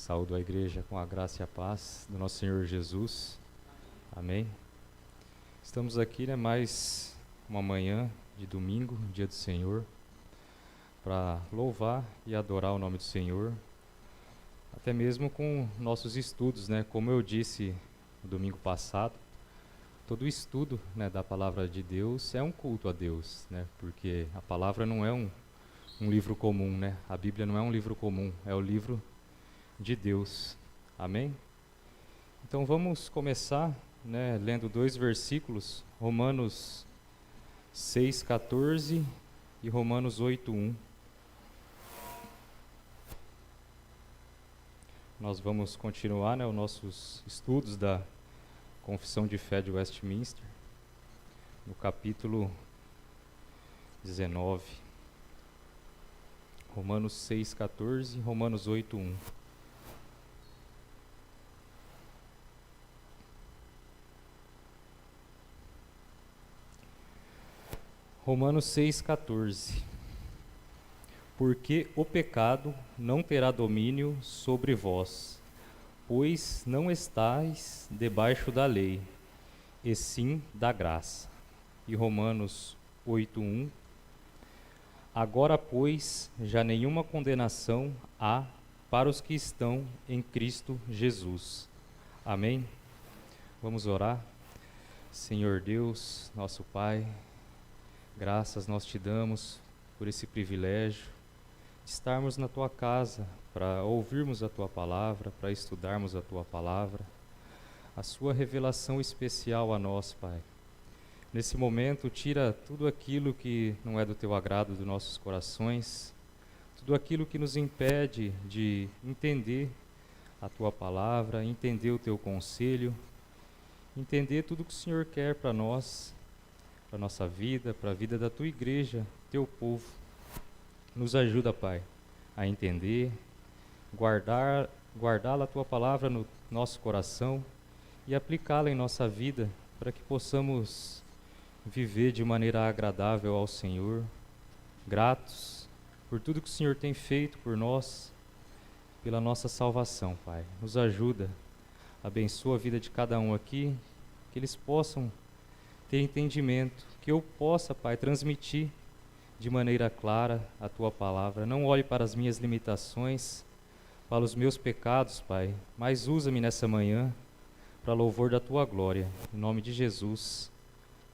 Saúdo a igreja com a graça e a paz do nosso Senhor Jesus. Amém. Estamos aqui, mais uma manhã de domingo, dia do Senhor, para louvar e adorar o nome do Senhor, até mesmo com nossos estudos, como eu disse no domingo passado, todo estudo, da palavra de Deus é um culto a Deus, porque a palavra não é um livro comum, a Bíblia não é um livro comum, é o livro de Deus. Amém? Então vamos começar, lendo dois versículos, Romanos 6,14 e Romanos 8,1. Nós vamos continuar, os nossos estudos da Confissão de Fé de Westminster, no capítulo 19. Romanos 6,14 e Romanos 8,1. Romanos 6,14. Porque o pecado não terá domínio sobre vós, pois não estáis debaixo da lei, e sim da graça. E Romanos 8,1. Agora, pois, já nenhuma condenação há para os que estão em Cristo Jesus. Amém? Vamos orar. Senhor Deus, nosso Pai, graças nós te damos por esse privilégio de estarmos na Tua casa, para ouvirmos a Tua palavra, para estudarmos a Tua palavra, a Sua revelação especial a nós, Pai. Nesse momento, tira tudo aquilo que não é do Teu agrado dos nossos corações, tudo aquilo que nos impede de entender a Tua palavra, entender o Teu conselho, entender tudo que o Senhor quer para nós, para a nossa vida, para a vida da Tua igreja, Teu povo. Nos ajuda, Pai, a entender, guardar a Tua palavra no nosso coração e aplicá-la em nossa vida, para que possamos viver de maneira agradável ao Senhor, gratos por tudo que o Senhor tem feito por nós, pela nossa salvação, Pai. Nos ajuda, abençoa a vida de cada um aqui, que eles possam ter entendimento, que eu possa, Pai, transmitir de maneira clara a Tua palavra. Não olhe para as minhas limitações, para os meus pecados, Pai, mas usa-me nessa manhã para louvor da Tua glória. Em nome de Jesus.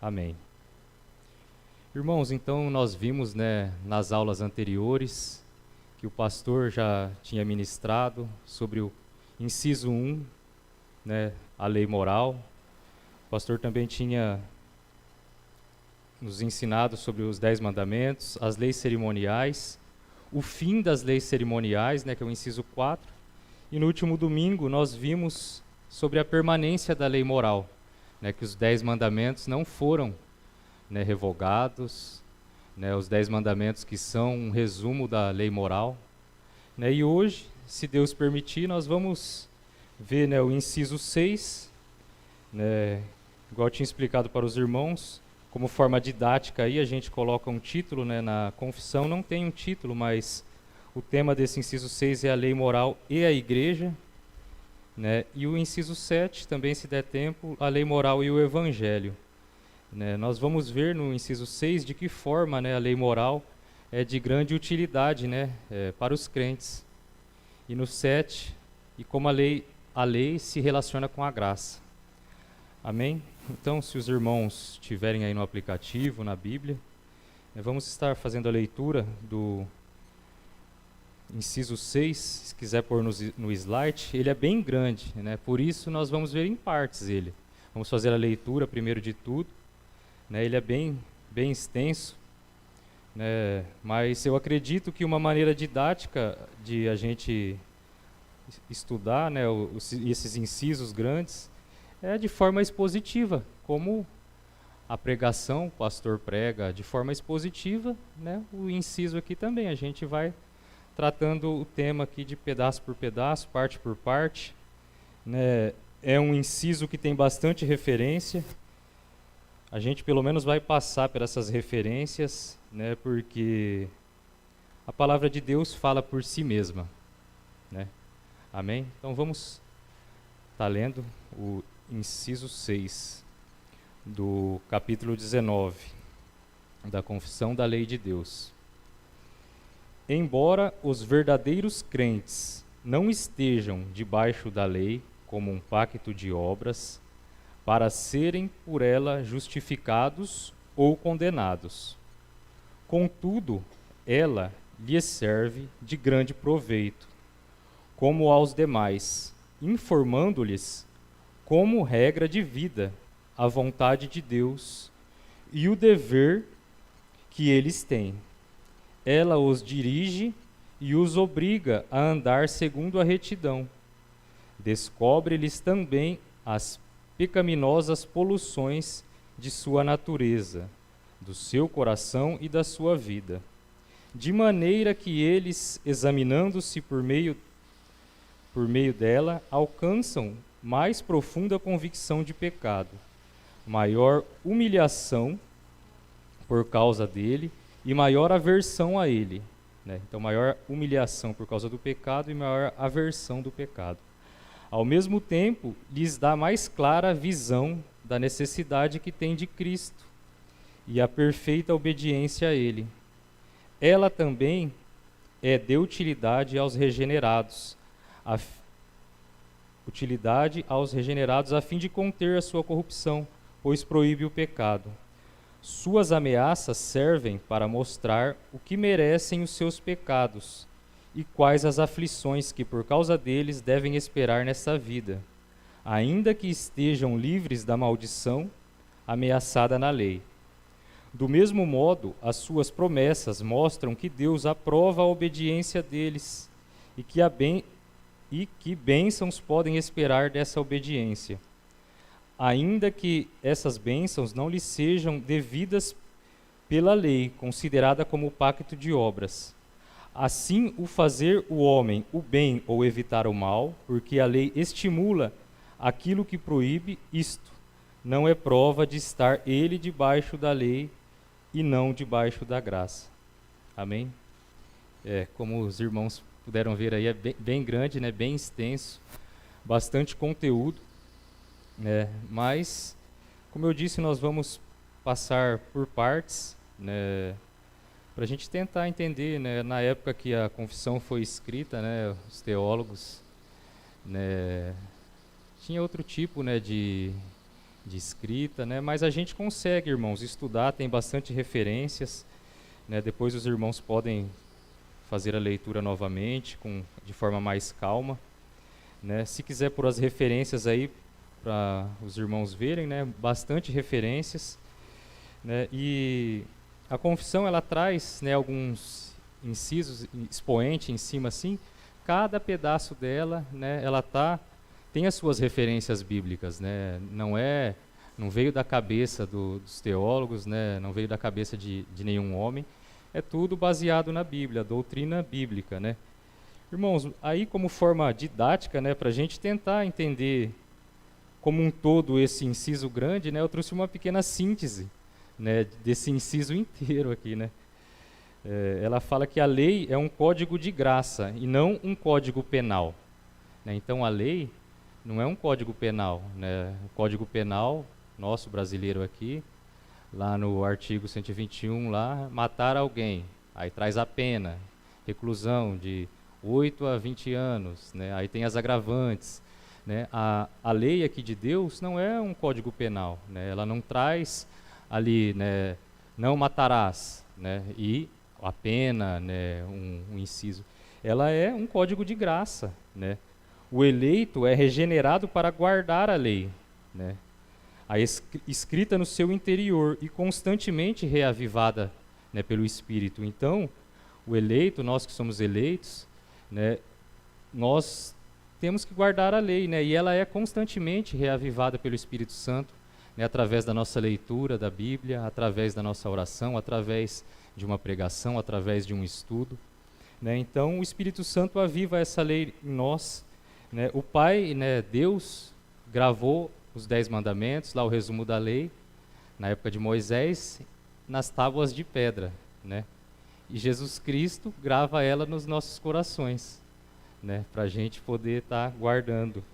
Amém. Irmãos, então nós vimos, nas aulas anteriores, que o pastor já tinha ministrado sobre o inciso 1, a lei moral. O pastor também tinha nos ensinado sobre os 10 mandamentos, as leis cerimoniais, o fim das leis cerimoniais, que é o inciso 4. E no último domingo nós vimos sobre a permanência da lei moral, que os 10 mandamentos não foram revogados, os 10 mandamentos que são um resumo da lei moral. E hoje, se Deus permitir, nós vamos ver o inciso 6, igual eu tinha explicado para os irmãos, como forma didática aí a gente coloca um título, na confissão não tem um título, mas o tema desse inciso 6 é a lei moral e a igreja, e o inciso 7, também se der tempo, a lei moral e o evangelho. Nós vamos ver no inciso 6 de que forma a lei moral é de grande utilidade para os crentes. E no 7, e como a lei se relaciona com a graça. Amém? Então, se os irmãos tiverem aí no aplicativo, na Bíblia, vamos estar fazendo a leitura do inciso 6, se quiser pôr no slide. Ele é bem grande, por isso nós vamos ver em partes ele. Vamos fazer a leitura primeiro de tudo. Ele é bem extenso, mas eu acredito que uma maneira didática de a gente estudar esses incisos grandes é de forma expositiva, como a pregação, o pastor prega de forma expositiva, o inciso aqui também, a gente vai tratando o tema aqui de pedaço por pedaço, parte por parte. É um inciso que tem bastante referência. A gente pelo menos vai passar por essas referências, porque a palavra de Deus fala por si mesma. Amém? Então vamos estar lendo o inciso 6 do capítulo 19 da Confissão da Lei de Deus. Embora os verdadeiros crentes não estejam debaixo da lei como um pacto de obras, para serem por ela justificados ou condenados. Contudo, ela lhes serve de grande proveito, como aos demais, informando-lhes, como regra de vida, a vontade de Deus e o dever que eles têm. Ela os dirige e os obriga a andar segundo a retidão. Descobre-lhes também as pecaminosas poluições de sua natureza, do seu coração e da sua vida, de maneira que eles, examinando-se por meio dela, alcançam mais profunda convicção de pecado, maior humilhação por causa dele e maior aversão a ele. Então, maior humilhação por causa do pecado e maior aversão do pecado. Ao mesmo tempo, lhes dá mais clara visão da necessidade que tem de Cristo e a perfeita obediência a Ele. Ela também é de utilidade aos regenerados, a fim de conter a sua corrupção, pois proíbe o pecado. Suas ameaças servem para mostrar o que merecem os seus pecados e quais as aflições que por causa deles devem esperar nessa vida, ainda que estejam livres da maldição ameaçada na lei. Do mesmo modo, as suas promessas mostram que Deus aprova a obediência deles e que bênçãos podem esperar dessa obediência, ainda que essas bênçãos não lhes sejam devidas pela lei, considerada como pacto de obras. Assim, o fazer o homem o bem ou evitar o mal, porque a lei estimula aquilo que proíbe, isto não é prova de estar ele debaixo da lei e não debaixo da graça. Amém? Como os irmãos puderam ver aí, é bem grande, né? Bem extenso, bastante conteúdo, né? Mas, como eu disse, nós vamos passar por partes, né? Para a gente tentar entender, né? Na época que a confissão foi escrita, né? Os teólogos, né? Tinha outro tipo, né? de escrita, né? Mas a gente consegue, irmãos, estudar, tem bastante referências, né? Depois os irmãos podem fazer a leitura novamente, de forma mais calma, né? Se quiser pôr as referências aí para os irmãos verem, né? Bastante referências, né? E a confissão, ela traz, né, alguns incisos, expoente em cima assim, cada pedaço dela, né? Ela tem as suas referências bíblicas, né? Não veio da cabeça dos teólogos, né? Não veio da cabeça de nenhum homem. É tudo baseado na Bíblia, a doutrina bíblica, né? Irmãos, aí como forma didática, né, para a gente tentar entender como um todo esse inciso grande, né, eu trouxe uma pequena síntese, né, desse inciso inteiro aqui, né? Ela fala que a lei é um código de graça e não um código penal, né? Então a lei não é um código penal, né? O código penal nosso brasileiro aqui, lá no artigo 121, lá, matar alguém, aí traz a pena, reclusão de 8 a 20 anos, né? Aí tem as agravantes, né? A lei aqui de Deus não é um código penal, né? Ela não traz ali, né, não matarás, né? E a pena, né, um inciso. Ela é um código de graça, né? O eleito é regenerado para guardar a lei, né? A escrita no seu interior e constantemente reavivada, né, pelo Espírito. Então, o eleito, nós que somos eleitos, né, nós temos que guardar a lei, né? E ela é constantemente reavivada pelo Espírito Santo, né, através da nossa leitura da Bíblia, através da nossa oração, através de uma pregação, através de um estudo, né? Então, o Espírito Santo aviva essa lei em nós, né? O Pai, né, Deus, gravou os 10 mandamentos, lá o resumo da lei, na época de Moisés, nas tábuas de pedra, né? E Jesus Cristo grava ela nos nossos corações, né, para a gente poder estar guardando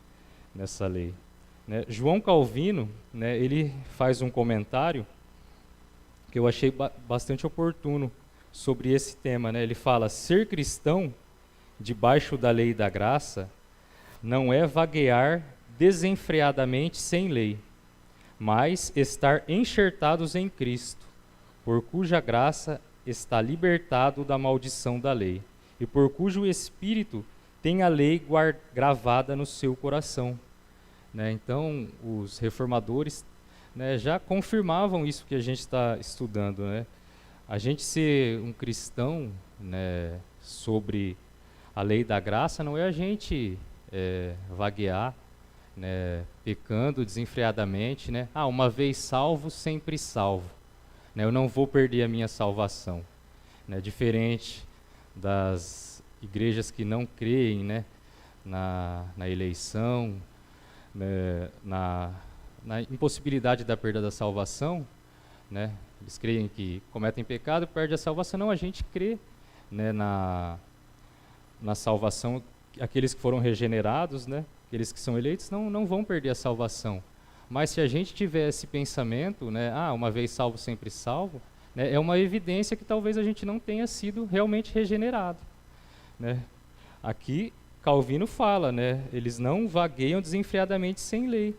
nessa lei. Né? João Calvino, né, ele faz um comentário que eu achei bastante oportuno sobre esse tema. Né? Ele fala: ser cristão debaixo da lei e da graça não é vaguear desenfreadamente sem lei, mas estar enxertados em Cristo, por cuja graça está libertado da maldição da lei, e por cujo espírito tem a lei gravada no seu coração. Né? Então, os reformadores, né, já confirmavam isso que a gente está estudando. Né? A gente ser um cristão, né, sobre a lei da graça não é a gente vaguear, né, pecando desenfreadamente, né? Uma vez salvo, sempre salvo. Né? Eu não vou perder a minha salvação. Né? Diferente das igrejas que não creem, né, na eleição, né, na impossibilidade da perda da salvação, né? Eles creem que cometem pecado, perde a salvação. Não, a gente crê, né, na salvação. Aqueles que foram regenerados, né, aqueles que são eleitos, não vão perder a salvação. Mas se a gente tiver esse pensamento, né, uma vez salvo, sempre salvo, né, é uma evidência que talvez a gente não tenha sido realmente regenerado. Né? Aqui Calvino fala, né, eles não vagueiam desenfreadamente sem lei,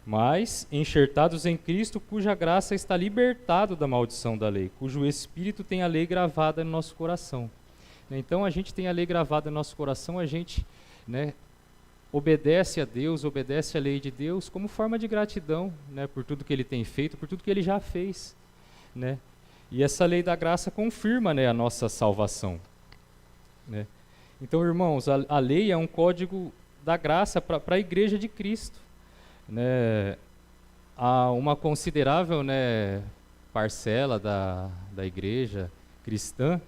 mas enxertados em Cristo, cuja graça está libertado da maldição da lei, cujo espírito tem a lei gravada no nosso coração. Então a gente tem a lei gravada no nosso coração, a gente, né, obedece a Deus, obedece a lei de Deus como forma de gratidão, né, por tudo que Ele tem feito, por tudo que Ele já fez. Né? E essa lei da graça confirma, né, a nossa salvação. Né? Então, irmãos, a lei é um código da graça para a Igreja de Cristo. Né? Há uma considerável, né, parcela da Igreja cristã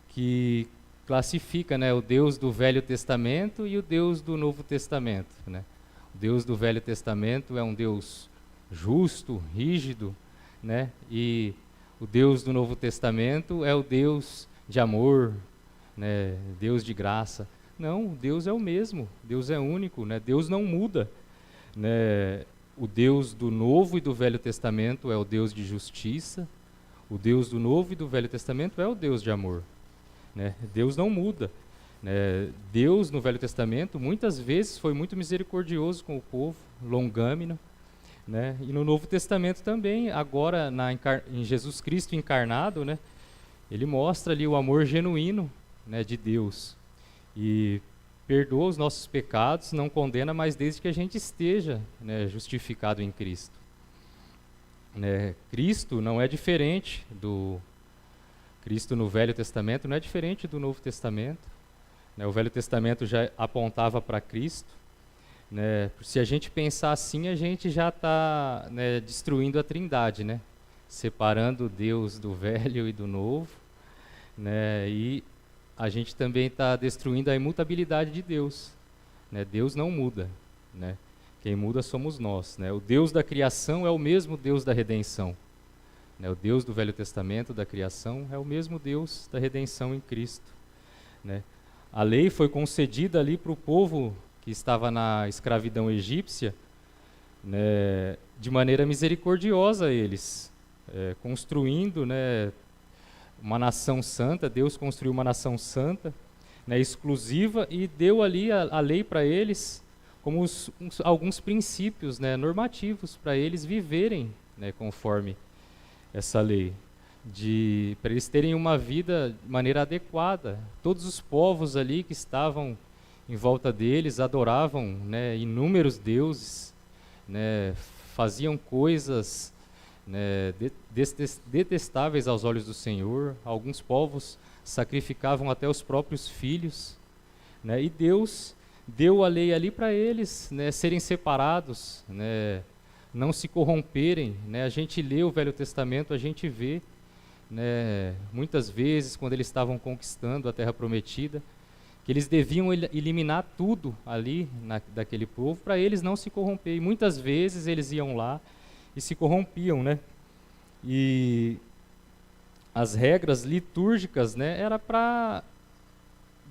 que classifica, né, o Deus do Velho Testamento e o Deus do Novo Testamento. Né? O Deus do Velho Testamento é um Deus justo, rígido, né? E o Deus do Novo Testamento é o Deus de amor, né? Deus de graça. Não, Deus é o mesmo, Deus é único, né? Deus não muda. Né? O Deus do Novo e do Velho Testamento é o Deus de justiça, o Deus do Novo e do Velho Testamento é o Deus de amor. Né? Deus não muda. Né? Deus, no Velho Testamento, muitas vezes foi muito misericordioso com o povo, longâmino. Né? E no Novo Testamento também, agora em Jesus Cristo encarnado, né? Ele mostra ali o amor genuíno, né, de Deus. E perdoa os nossos pecados, não condena, mas desde que a gente esteja, né, justificado em Cristo. Né? Cristo não é diferente do... Cristo no Velho Testamento não é diferente do Novo Testamento. Né? O Velho Testamento já apontava para Cristo. Né? Se a gente pensar assim, a gente já está, né, destruindo a Trindade, né? Separando Deus do Velho e do Novo. Né? E a gente também está destruindo a imutabilidade de Deus. Né? Deus não muda. Né? Quem muda somos nós. Né? O Deus da criação é o mesmo Deus da redenção. Né? O Deus do Velho Testamento, da criação, é o mesmo Deus da redenção em Cristo. Né? A lei foi concedida ali para o povo que estava na escravidão egípcia, né, de maneira misericordiosa eles, construindo, né, uma nação santa. Deus construiu uma nação santa, né, exclusiva, e deu ali a lei para eles como alguns princípios, né, normativos para eles viverem, né, conforme essa lei, para eles terem uma vida de maneira adequada. Todos os povos ali que estavam em volta deles adoravam, né, inúmeros deuses, né, faziam coisas, né, detestáveis aos olhos do Senhor. Alguns povos sacrificavam até os próprios filhos, né, e Deus deu a lei ali para eles, né, serem separados, né, não se corromperem. Né. A gente lê o Velho Testamento, a gente vê, né, muitas vezes, quando eles estavam conquistando a Terra Prometida, que eles deviam eliminar tudo ali daquele povo para eles não se corromperem. Muitas vezes eles iam lá e se corrompiam, né? E as regras litúrgicas, né, era para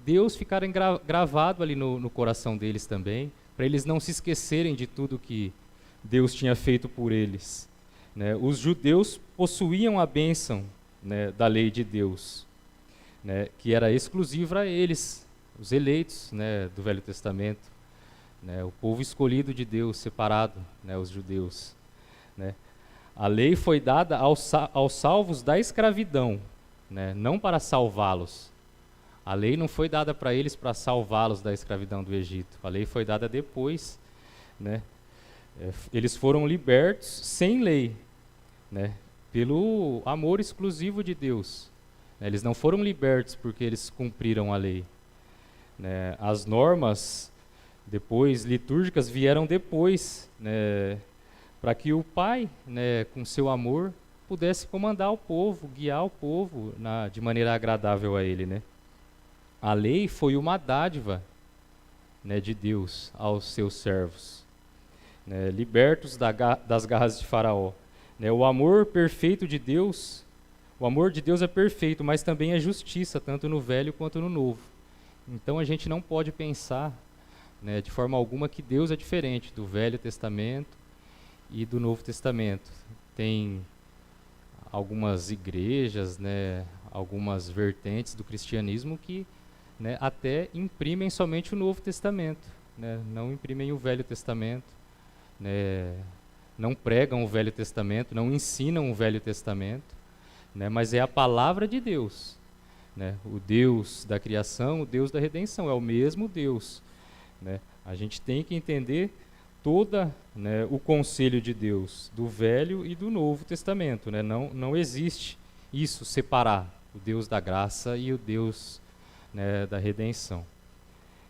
Deus ficar gravado ali no coração deles também, para eles não se esquecerem de tudo que Deus tinha feito por eles. Né? Os judeus possuíam a bênção, né, da lei de Deus, né, que era exclusiva a eles, os eleitos, né, do Velho Testamento, né, o povo escolhido de Deus, separado, né, os judeus. Né. A lei foi dada aos salvos da escravidão, né, não para salvá-los. A lei não foi dada para eles para salvá-los da escravidão do Egito. A lei foi dada depois. Né. Eles foram libertos sem lei, né, pelo amor exclusivo de Deus. Eles não foram libertos porque eles cumpriram a lei. Né. As normas depois litúrgicas vieram depois, né, para que o Pai, né, com seu amor, pudesse comandar o povo, guiar o povo de maneira agradável a Ele. Né. A lei foi uma dádiva, né, de Deus aos seus servos, né, libertos das garras de Faraó. Né, o amor perfeito de Deus, o amor de Deus é perfeito, mas também é justiça, tanto no Velho quanto no Novo. Então a gente não pode pensar, né, de forma alguma que Deus é diferente do Velho Testamento e do Novo Testamento. Tem algumas igrejas, né, algumas vertentes do cristianismo que, né, até imprimem somente o Novo Testamento, né, não imprimem o Velho Testamento, né, não pregam o Velho Testamento, não ensinam o Velho Testamento, né, mas é a palavra de Deus, né, o Deus da criação, o Deus da redenção, é o mesmo Deus. Né. A gente tem que entender né, o conselho de Deus, do Velho e do Novo Testamento. Né. Não existe isso, separar o Deus da graça e o Deus, né, da redenção.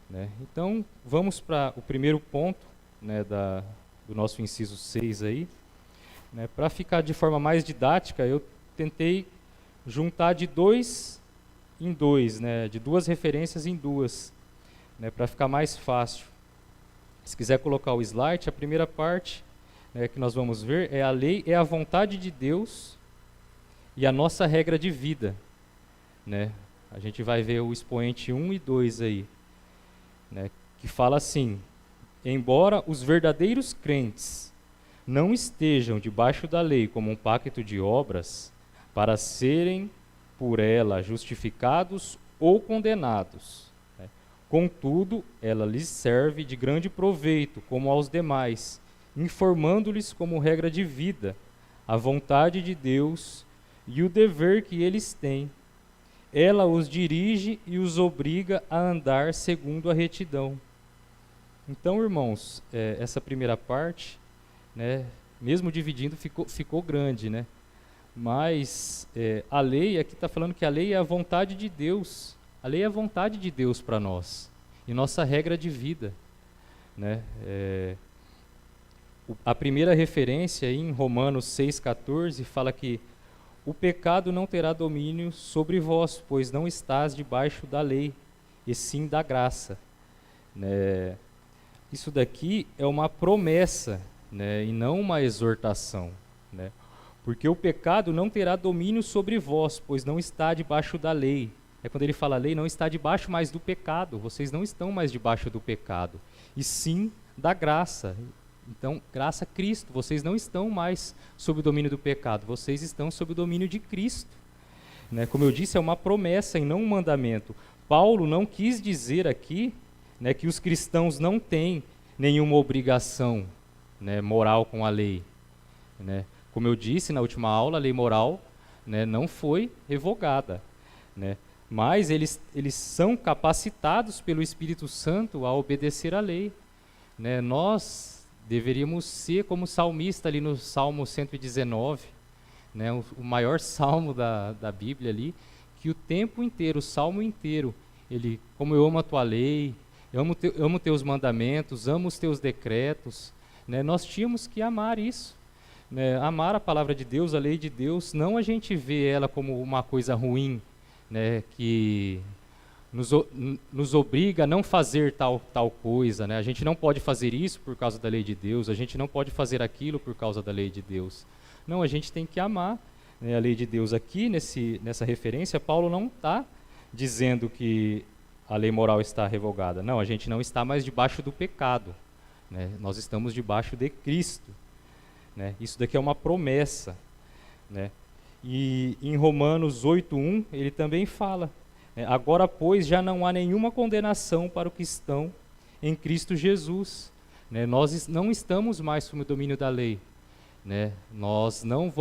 Né. Então, vamos para o primeiro ponto, né, do nosso inciso 6 aí. Né. Para ficar de forma mais didática, eu tentei juntar de dois em dois, né, de duas referências em duas, né, para ficar mais fácil. Se quiser colocar o slide, a primeira parte, né, que nós vamos ver é a lei, é a vontade de Deus e a nossa regra de vida. Né. A gente vai ver o expoente 1 e 2 aí, né, que fala assim: embora os verdadeiros crentes não estejam debaixo da lei como um pacto de obras, para serem por ela justificados ou condenados, né? Contudo, ela lhes serve de grande proveito, como aos demais, informando-lhes como regra de vida a vontade de Deus e o dever que eles têm. Ela os dirige e os obriga a andar segundo a retidão. Então, irmãos, essa primeira parte, né, mesmo dividindo, ficou grande, né? Mas a lei, aqui está falando que a lei é a vontade de Deus. A lei é a vontade de Deus para nós. E nossa regra de vida. Né? A primeira referência aí, em Romanos 6,14 fala que o pecado não terá domínio sobre vós, pois não estás debaixo da lei, e sim da graça. Né? Isso daqui é uma promessa, né, e não uma exortação. Né? Porque o pecado não terá domínio sobre vós, pois não está debaixo da lei. Quando ele fala lei, não está debaixo mais do pecado. Vocês não estão mais debaixo do pecado, e sim da graça. Então, graça a Cristo. Vocês não estão mais sob o domínio do pecado. Vocês estão sob o domínio de Cristo. Né? Como eu disse, é uma promessa e não um mandamento. Paulo não quis dizer aqui, né, que os cristãos não têm nenhuma obrigação, né, moral com a lei. Né? Como eu disse na última aula, a lei moral, né, não foi revogada. Né? Mas eles são capacitados pelo Espírito Santo a obedecer à lei. Né? Nós deveríamos ser como o salmista ali no Salmo 119, né? o maior salmo da Bíblia ali, que o tempo inteiro, o salmo inteiro, ele, como eu amo a tua lei, eu amo teus mandamentos, amo os teus decretos. Né? Nós tínhamos que amar isso. Né? Amar a palavra de Deus, a lei de Deus, não a gente vê ela como uma coisa ruim, né, que nos obriga a não fazer tal coisa. Né? A gente não pode fazer isso por causa da lei de Deus, a gente não pode fazer aquilo por causa da lei de Deus. Não, a gente tem que amar, né, a lei de Deus. Aqui, nessa referência, Paulo não está dizendo que a lei moral está revogada. Não, a gente não está mais debaixo do pecado, né? Nós estamos debaixo de Cristo, né? Isso daqui é uma promessa, né? E em Romanos 8:1 ele também fala, né? Agora, pois, já não há nenhuma condenação para os que estão em Cristo Jesus, né? Nós não estamos mais sob o domínio da lei, né? Nós não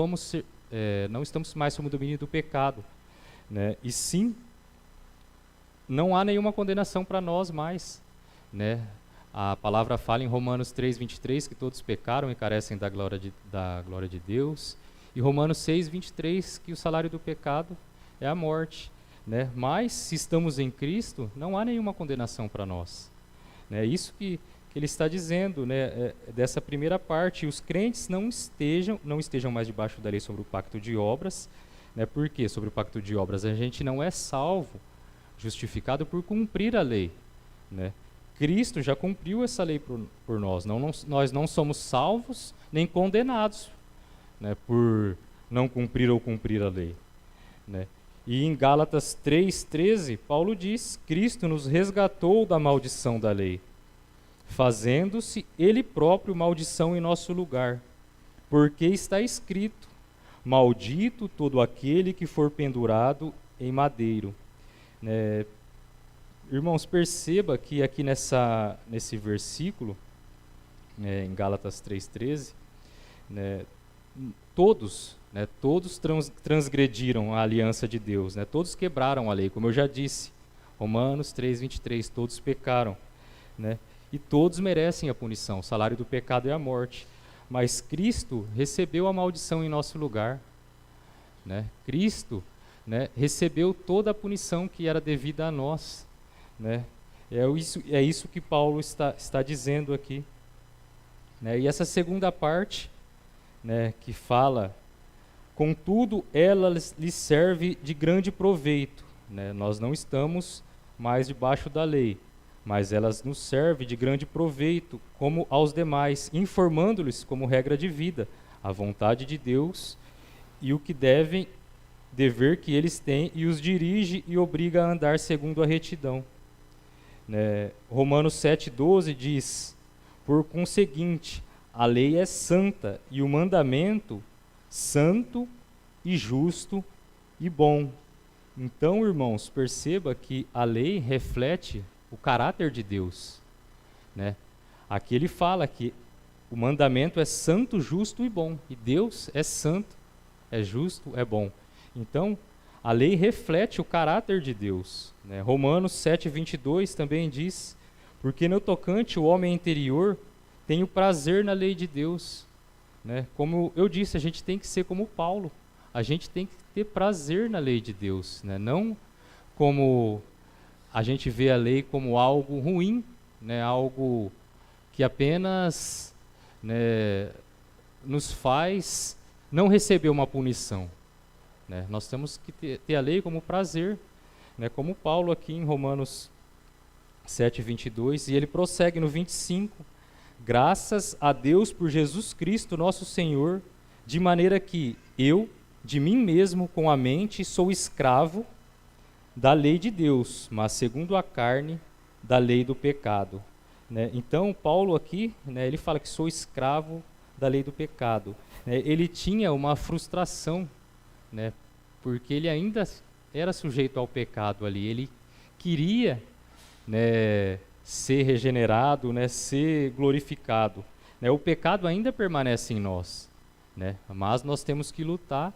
estamos mais sob o domínio do pecado, né? E sim, não há nenhuma condenação para nós mais, né? A palavra fala em Romanos 3:23 que todos pecaram e carecem da glória de Deus. E Romanos 6:23 que o salário do pecado é a morte, né? Mas se estamos em Cristo, não há nenhuma condenação para nós, né? Isso que ele está dizendo, né? Dessa primeira parte, os crentes não estejam mais debaixo da lei sobre o pacto de obras, né? Por quê? Sobre o pacto de obras a gente não é salvo, justificado por cumprir a lei, né? Cristo já cumpriu essa lei por nós. Nós não somos salvos nem condenados, né, por não cumprir ou cumprir a lei, né? E em Gálatas 3:13, Paulo diz: Cristo nos resgatou da maldição da lei, fazendo-se Ele próprio maldição em nosso lugar, porque está escrito: maldito todo aquele que for pendurado em madeiro. Irmãos, perceba que aqui nesse versículo, em Gálatas 3:13, todos transgrediram a aliança de Deus, né? Todos quebraram a lei, como eu já disse. Romanos 3:23, todos pecaram, né? E todos merecem a punição. O salário do pecado é a morte. Mas Cristo recebeu a maldição em nosso lugar, né? Cristo, né, recebeu toda a punição que era devida a nós, né? É isso que Paulo está dizendo aqui, né? E essa segunda parte, né, que fala: contudo, ela lhes serve de grande proveito, né? Nós não estamos mais debaixo da lei, mas elas nos servem de grande proveito, como aos demais, informando-lhes como regra de vida a vontade de Deus e o que dever que eles têm, e os dirige e obriga a andar segundo a retidão, né? Romanos 7:12 diz: por conseguinte, a lei é santa e o mandamento santo e justo e bom. Então, irmãos, perceba que a lei reflete o caráter de Deus, né? Aqui ele fala que o mandamento é santo, justo e bom, e Deus é santo, é justo, é bom. Então, a lei reflete o caráter de Deus, né? Romanos 7:22 também diz: porque no tocante o homem interior tem o prazer na lei de Deus, né? Como eu disse, a gente tem que ser como Paulo, a gente tem que ter prazer na lei de Deus, né? Não como a gente vê a lei como algo ruim, né? Algo que apenas, né, nos faz não receber uma punição, né? Nós temos que ter a lei como prazer, né? Como Paulo aqui em Romanos 7:22, e ele prossegue no 25: graças a Deus por Jesus Cristo nosso Senhor, de maneira que eu, de mim mesmo, com a mente, sou escravo da lei de Deus, mas segundo a carne, da lei do pecado, né? Então, Paulo aqui, né, ele fala que sou escravo da lei do pecado, né? Ele tinha uma frustração, né, porque ele ainda era sujeito ao pecado ali, ele queria, né, ser regenerado, né, ser glorificado, né? O pecado ainda permanece em nós, né? Mas nós temos que lutar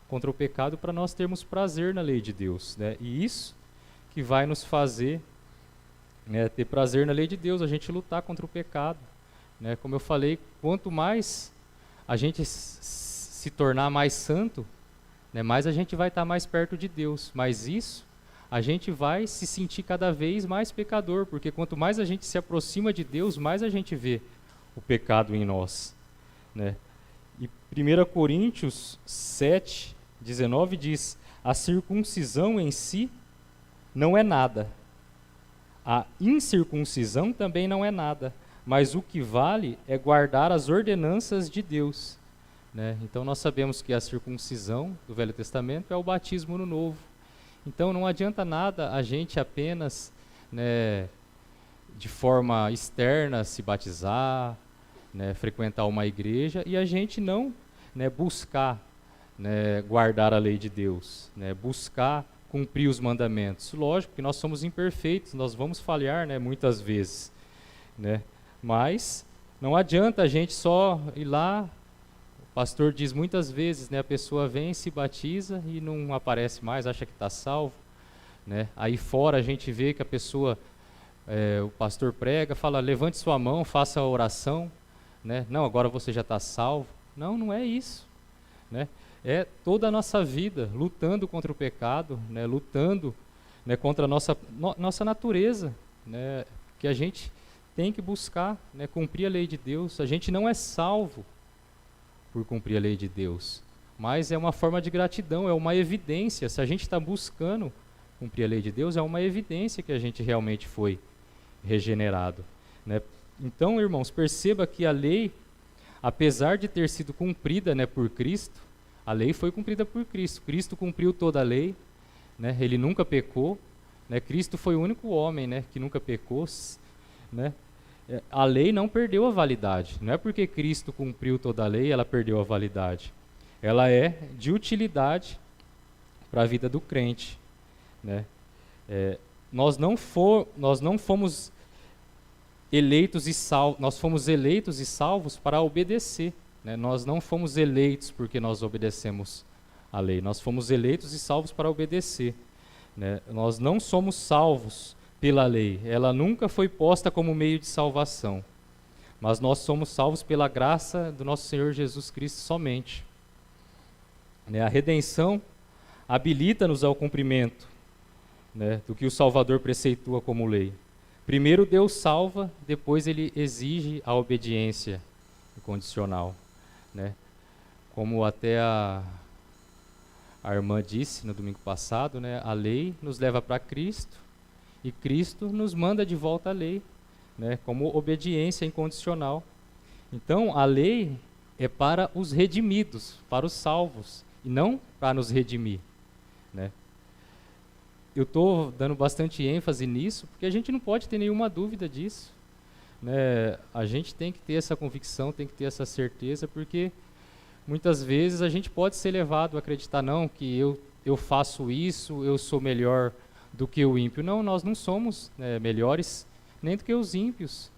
contra o pecado para nós termos prazer na lei de Deus, né? E isso que vai nos fazer, né, ter prazer na lei de Deus, a gente lutar contra o pecado, né? Como eu falei, quanto mais a gente se tornar mais santo, né, mais a gente vai estar mais perto de Deus. Mas isso, a gente vai se sentir cada vez mais pecador, porque quanto mais a gente se aproxima de Deus, mais a gente vê o pecado em nós, né? E 1 Coríntios 7:19 diz: a circuncisão em si não é nada, a incircuncisão também não é nada, mas o que vale é guardar as ordenanças de Deus, né? Então nós sabemos que a circuncisão do Velho Testamento é o batismo no Novo. Então não adianta nada a gente apenas, né, de forma externa se batizar, né, frequentar uma igreja, e a gente não, né, buscar, né, guardar a lei de Deus, né, buscar cumprir os mandamentos. Lógico que nós somos imperfeitos, nós vamos falhar, né, muitas vezes, né, mas não adianta a gente só ir lá. O pastor diz muitas vezes, né, a pessoa vem, se batiza e não aparece mais, acha que está salvo, né. Aí fora a gente vê que a pessoa, o pastor prega, fala, levante sua mão, faça a oração, né? Não, agora você já está salvo. Não, não é isso, né? É toda a nossa vida lutando contra o pecado, né? Lutando, né, contra a nossa natureza, né? Que a gente tem que buscar, né, cumprir a lei de Deus. A gente não é salvo por cumprir a lei de Deus, mas é uma forma de gratidão, é uma evidência. Se a gente está buscando cumprir a lei de Deus, é uma evidência que a gente realmente foi regenerado, né? Então, irmãos, perceba que a lei, apesar de ter sido cumprida, né, por Cristo, a lei foi cumprida por Cristo. Cristo cumpriu toda a lei, né? Ele nunca pecou, né? Cristo foi o único homem, né, que nunca pecou, né? A lei não perdeu a validade. Não é porque Cristo cumpriu toda a lei, ela perdeu a validade. Ela é de utilidade para a vida do crente, né? Nós não fomos eleitos e salvos, nós fomos eleitos e salvos para obedecer, né? Nós não fomos eleitos porque nós obedecemos a lei, nós fomos eleitos e salvos para obedecer, né? Nós não somos salvos pela lei, ela nunca foi posta como meio de salvação, mas nós somos salvos pela graça do nosso Senhor Jesus Cristo somente, né? A redenção habilita-nos ao cumprimento, né, do que o Salvador preceitua como lei. Primeiro Deus salva, depois ele exige a obediência incondicional, né? Como até a irmã disse no domingo passado, né, a lei nos leva para Cristo e Cristo nos manda de volta à lei, né, como obediência incondicional. Então a lei é para os redimidos, para os salvos, e não para nos redimir, né? Eu estou dando bastante ênfase nisso, porque a gente não pode ter nenhuma dúvida disso, né? A gente tem que ter essa convicção, tem que ter essa certeza, porque muitas vezes a gente pode ser levado a acreditar, não, que eu faço isso, eu sou melhor do que o ímpio. Não, nós não somos, né, melhores nem do que os ímpios,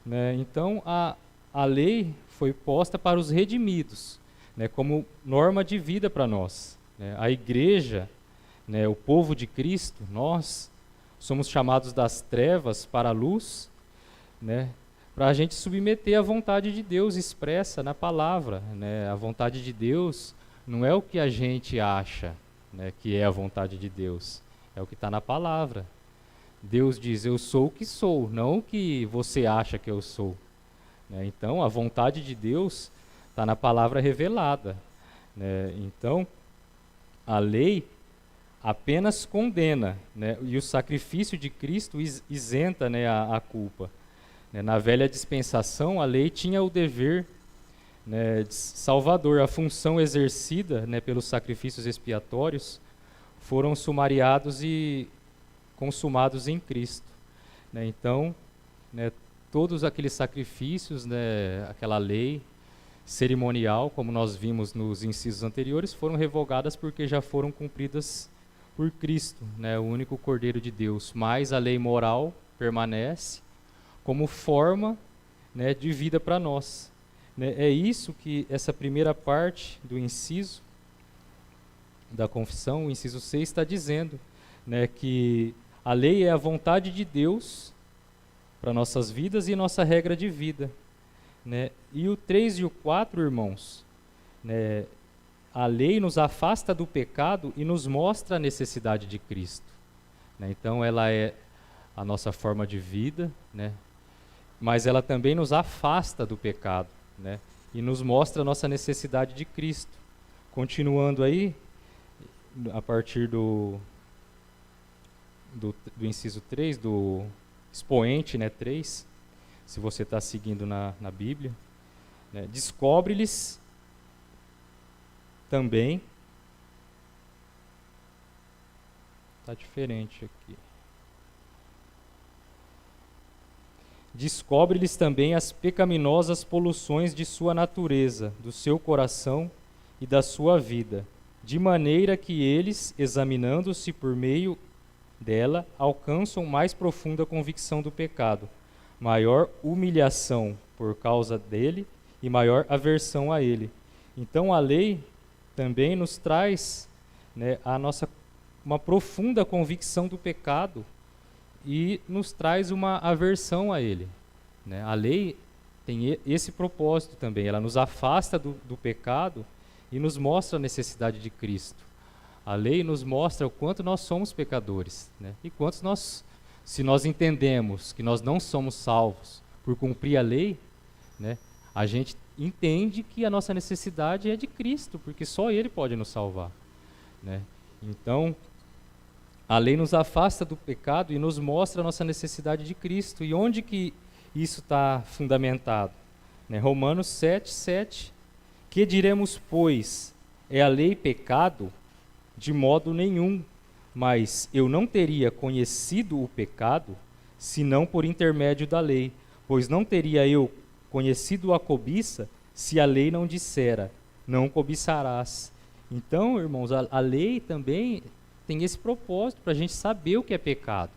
né? Então, a lei foi posta para os redimidos, né, como norma de vida para nós, né? A igreja, né, o povo de Cristo, nós somos chamados das trevas para a luz, né, para a gente submeter à vontade de Deus expressa na palavra, né? A vontade de Deus não é o que a gente acha, né, que é a vontade de Deus, é o que está na palavra. Deus diz, eu sou o que sou, não o que você acha que eu sou, né? Então, a vontade de Deus está na palavra revelada, né? Então, a lei apenas condena, né, e o sacrifício de Cristo isenta, né, a culpa. Na velha dispensação, a lei tinha o dever, né, de salvador. A função exercida, né, pelos sacrifícios expiatórios foram sumariados e consumados em Cristo, né? Então, né, todos aqueles sacrifícios, né, aquela lei cerimonial, como nós vimos nos incisos anteriores, foram revogadas porque já foram cumpridas por Cristo, né, o único Cordeiro de Deus. Mas a lei moral permanece como forma, né, de vida para nós, né? É isso que essa primeira parte do inciso da confissão, o inciso 6, está dizendo, né, que a lei é a vontade de Deus para nossas vidas e nossa regra de vida, né? E o 3 e o 4, irmãos, né, a lei nos afasta do pecado e nos mostra a necessidade de Cristo, né? Então ela é a nossa forma de vida, né? Mas ela também nos afasta do pecado, né, e nos mostra a nossa necessidade de Cristo. Continuando aí, a partir do inciso 3, do expoente, né, 3, se você está seguindo na Bíblia, né, descobre-lhes também, está diferente aqui, descobre-lhes também as pecaminosas poluições de sua natureza, do seu coração e da sua vida, de maneira que eles, examinando-se por meio dela, alcançam mais profunda convicção do pecado, maior humilhação por causa dele e maior aversão a ele. Então a lei também nos traz, né, uma profunda convicção do pecado e nos traz uma aversão a ele, né? A lei tem esse propósito também, ela nos afasta do pecado e nos mostra a necessidade de Cristo. A lei nos mostra o quanto nós somos pecadores, né? E quantos se nós entendemos que nós não somos salvos por cumprir a lei, né, a gente entende que a nossa necessidade é de Cristo, porque só Ele pode nos salvar, né? Então, a lei nos afasta do pecado e nos mostra a nossa necessidade de Cristo. E onde que isso está fundamentado? Né? Romanos 7:7. Que diremos, pois? É a lei pecado? De modo nenhum. Mas eu não teria conhecido o pecado, senão por intermédio da lei. Pois não teria eu conhecido a cobiça, se a lei não dissera, não cobiçarás. Então, irmãos, a lei também tem esse propósito para a gente saber o que é pecado,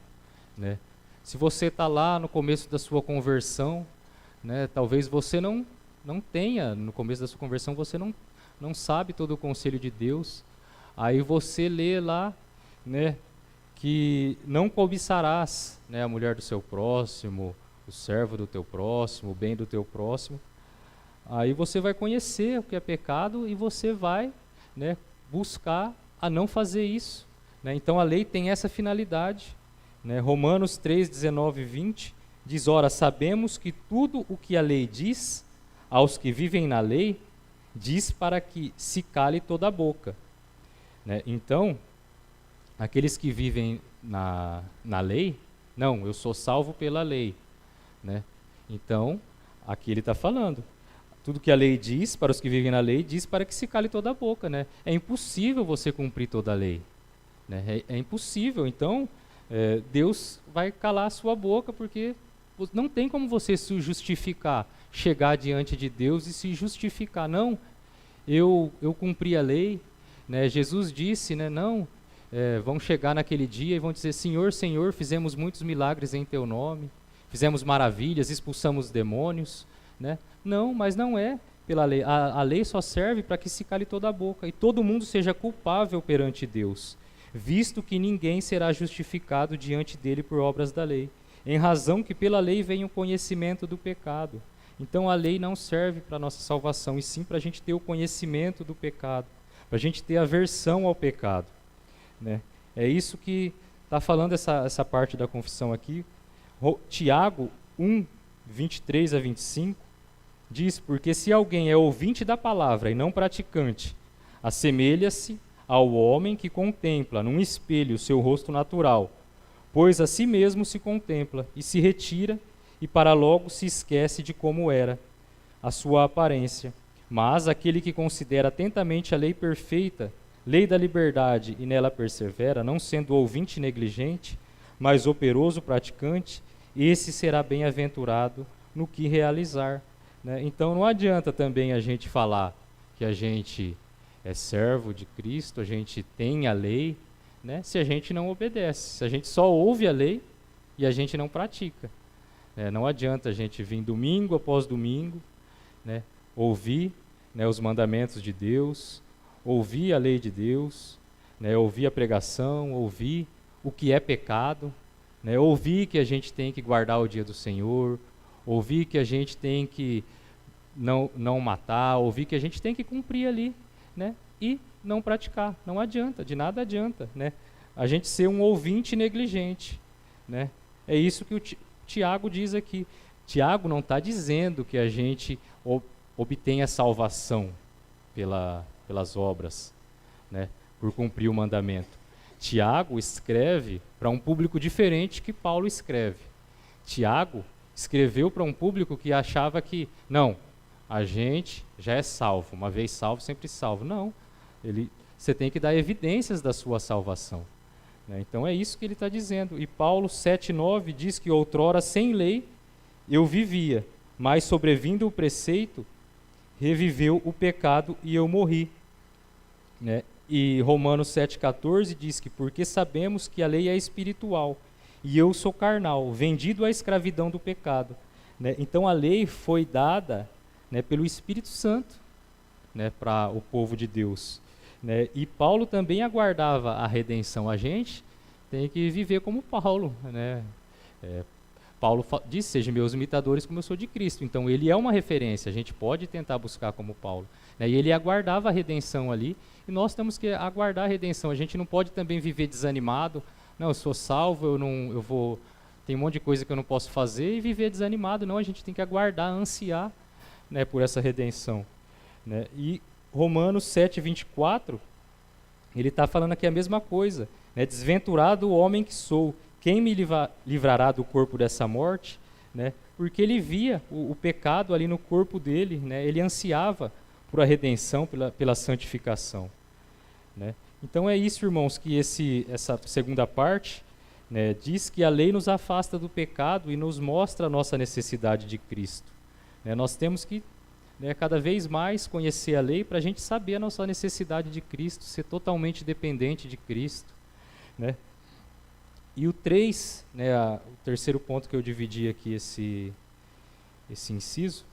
né? Se você está lá no começo da sua conversão, né, talvez você não tenha, no começo da sua conversão, você não sabe todo o conselho de Deus. Aí você lê lá, né, que não cobiçarás, né, a mulher do seu próximo, o servo do teu próximo, o bem do teu próximo. Aí você vai conhecer o que é pecado e você vai, né, buscar a não fazer isso, né? Então a lei tem essa finalidade, né? Romanos 3, 19 e 20 diz: ora, sabemos que tudo o que a lei diz aos que vivem na lei, diz para que se cale toda a boca, né? Então, aqueles que vivem na lei, não, eu sou salvo pela lei, né? Então, aqui ele está falando, tudo que a lei diz para os que vivem na lei, diz para que se cale toda a boca, né? É impossível você cumprir toda a lei, né? É impossível. Então, Deus vai calar a sua boca, porque não tem como você se justificar, chegar diante de Deus e se justificar. Não, eu cumpri a lei, né? Jesus disse, né, não, vão chegar naquele dia e vão dizer: Senhor, Senhor, fizemos muitos milagres em teu nome, fizemos maravilhas, expulsamos demônios, né? Não, mas não é pela lei. A lei só serve para que se cale toda a boca e todo mundo seja culpável perante Deus, visto que ninguém será justificado diante dele por obras da lei, em razão que pela lei vem o conhecimento do pecado. Então a lei não serve para a nossa salvação, e sim para a gente ter o conhecimento do pecado, para a gente ter aversão ao pecado, né? É isso que está falando essa parte da confissão aqui. Tiago 1, 23 a 25, diz: porque se alguém é ouvinte da palavra e não praticante, assemelha-se ao homem que contempla num espelho o seu rosto natural, pois a si mesmo se contempla e se retira, e para logo se esquece de como era a sua aparência. Mas aquele que considera atentamente a lei perfeita, lei da liberdade, e nela persevera, não sendo ouvinte negligente, mas operoso praticante, esse será bem-aventurado no que realizar, né? Então não adianta também a gente falar que a gente é servo de Cristo, a gente tem a lei, né, se a gente não obedece, se a gente só ouve a lei e a gente não pratica. Não adianta a gente vir domingo após domingo, né, ouvir, né, os mandamentos de Deus, ouvir a lei de Deus, né, ouvir a pregação, ouvir o que é pecado, né, ouvir que a gente tem que guardar o dia do Senhor, ouvir que a gente tem que não matar, ouvir que a gente tem que cumprir ali, né, e não praticar. Não adianta, de nada adianta, né, a gente ser um ouvinte negligente, né? É isso que o Tiago diz aqui. Tiago não está dizendo que a gente obtenha salvação pelas obras, né, por cumprir o mandamento. Tiago escreve para um público diferente que Paulo escreve. Tiago escreveu para um público que achava que, não, a gente já é salvo, uma vez salvo, sempre salvo. Não, você tem que dar evidências da sua salvação, né? Então é isso que ele está dizendo. E Paulo 7,9 diz que outrora sem lei eu vivia, mas sobrevindo o preceito, reviveu o pecado e eu morri. Né? E Romanos 7,14 diz que porque sabemos que a lei é espiritual e eu sou carnal, vendido à escravidão do pecado. Né? Então a lei foi dada, né, pelo Espírito Santo, né, para o povo de Deus. Né? E Paulo também aguardava a redenção. A gente tem que viver como Paulo. Né? Paulo diz, sejam meus imitadores como eu sou de Cristo. Então ele é uma referência, a gente pode tentar buscar como Paulo. Né? E ele aguardava a redenção ali, e nós temos que aguardar a redenção. A gente não pode também viver desanimado. Não, eu sou salvo, tem um monte de coisa que eu não posso fazer e viver desanimado. Não, a gente tem que aguardar, ansiar, né, por essa redenção. Né? E Romanos 7,24, ele está falando aqui a mesma coisa. Né? Desventurado o homem que sou, quem me livrará do corpo dessa morte? Né? Porque ele via o pecado ali no corpo dele, né? Ele ansiava por a redenção, pela santificação. Né? Então é isso, irmãos, que essa segunda parte, né, diz que a lei nos afasta do pecado e nos mostra a nossa necessidade de Cristo. Né? Nós temos que, né, cada vez mais conhecer a lei para a gente saber a nossa necessidade de Cristo, ser totalmente dependente de Cristo. Né? E o 3, né, o terceiro ponto que eu dividi aqui esse inciso,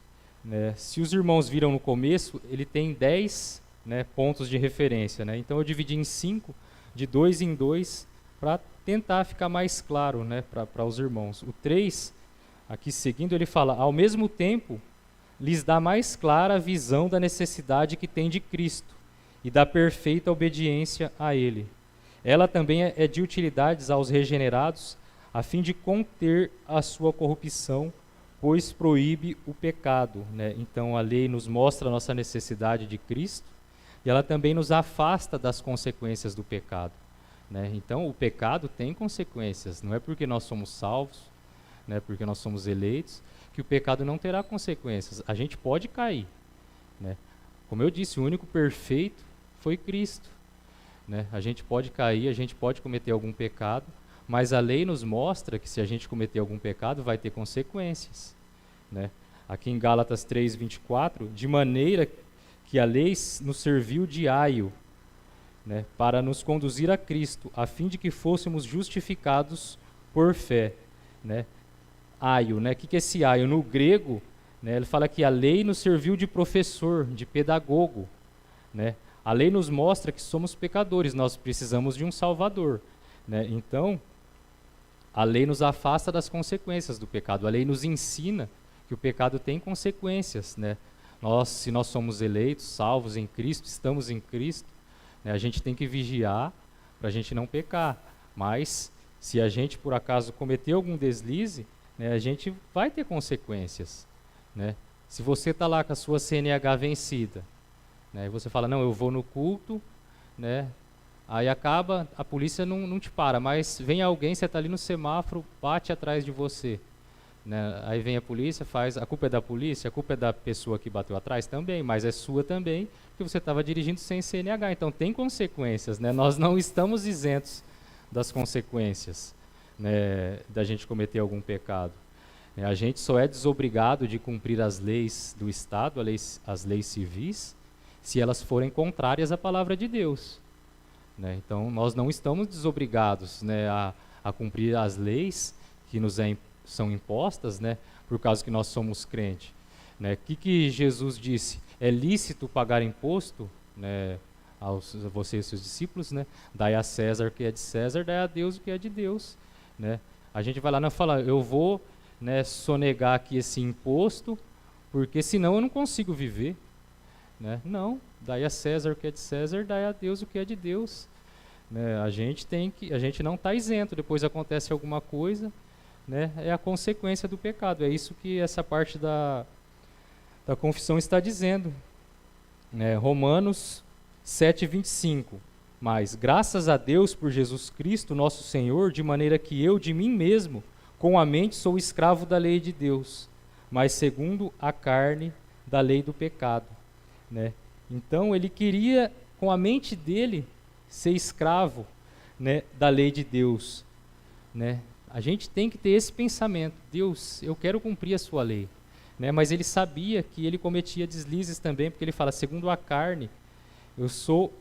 né, se os irmãos viram no começo, ele tem 10, né, pontos de referência. Né? Então eu dividi em 5, de 2 em 2, para tentar ficar mais claro, né, para os irmãos. O 3, aqui seguindo, ele fala, ao mesmo tempo, lhes dá mais clara a visão da necessidade que tem de Cristo e da perfeita obediência a Ele. Ela também é de utilidades aos regenerados, a fim de conter a sua corrupção, pois proíbe o pecado. Né? Então a lei nos mostra a nossa necessidade de Cristo e ela também nos afasta das consequências do pecado. Né? Então o pecado tem consequências, não é porque nós somos salvos, né, porque nós somos eleitos, que o pecado não terá consequências. A gente pode cair. Né? Como eu disse, o único perfeito foi Cristo. Né? A gente pode cair, a gente pode cometer algum pecado, mas a lei nos mostra que se a gente cometer algum pecado, vai ter consequências. Né? Aqui em Gálatas 3:24, de maneira que a lei nos serviu de aio, né, para nos conduzir a Cristo, a fim de que fôssemos justificados por fé. Né? Aio, né? O que é esse aio? No grego, né, ele fala que a lei nos serviu de professor, de pedagogo. Né? A lei nos mostra que somos pecadores, nós precisamos de um Salvador. Né? Então, a lei nos afasta das consequências do pecado. A lei nos ensina que o pecado tem consequências. Né? Se nós somos eleitos, salvos em Cristo, estamos em Cristo, né, a gente tem que vigiar para a gente não pecar. Mas, se a gente, por acaso, cometer algum deslize, né, a gente vai ter consequências. Né? Se você está lá com a sua CNH vencida, né, e você fala, não, eu vou no culto, né, aí acaba, a polícia não te para, mas vem alguém, você está ali no semáforo, bate atrás de você. Né, aí vem a polícia, a culpa é da polícia, a culpa é da pessoa que bateu atrás também, mas é sua também, porque você estava dirigindo sem CNH, então tem consequências. Né, nós não estamos isentos das consequências, né, da gente cometer algum pecado. A gente só é desobrigado de cumprir as leis do Estado, as leis civis, se elas forem contrárias à palavra de Deus. Né? Então, nós não estamos desobrigados, né, a cumprir as leis que nos são impostas, né, por causa que nós somos crentes. Né? O que Jesus disse? É lícito pagar imposto, né, a você e seus discípulos, né? Dai a César o que é de César, dai a Deus o que é de Deus. Né? A gente vai lá e fala, eu vou, né, sonegar aqui esse imposto, porque senão eu não consigo viver. Né? Não, dai a César o que é de César, dai a Deus o que é de Deus. Né? A gente não está isento, depois acontece alguma coisa, né? É a consequência do pecado. É isso que essa parte da confissão está dizendo. Né? Romanos 7:25. Mas, graças a Deus por Jesus Cristo, nosso Senhor, de maneira que eu, de mim mesmo, com a mente sou escravo da lei de Deus, mas segundo a carne, da lei do pecado. Né? Então, ele queria, com a mente dele, ser escravo, né, da lei de Deus. Né? A gente tem que ter esse pensamento: Deus, eu quero cumprir a sua lei. Né? Mas ele sabia que ele cometia deslizes também, porque ele fala, segundo a carne, eu sou,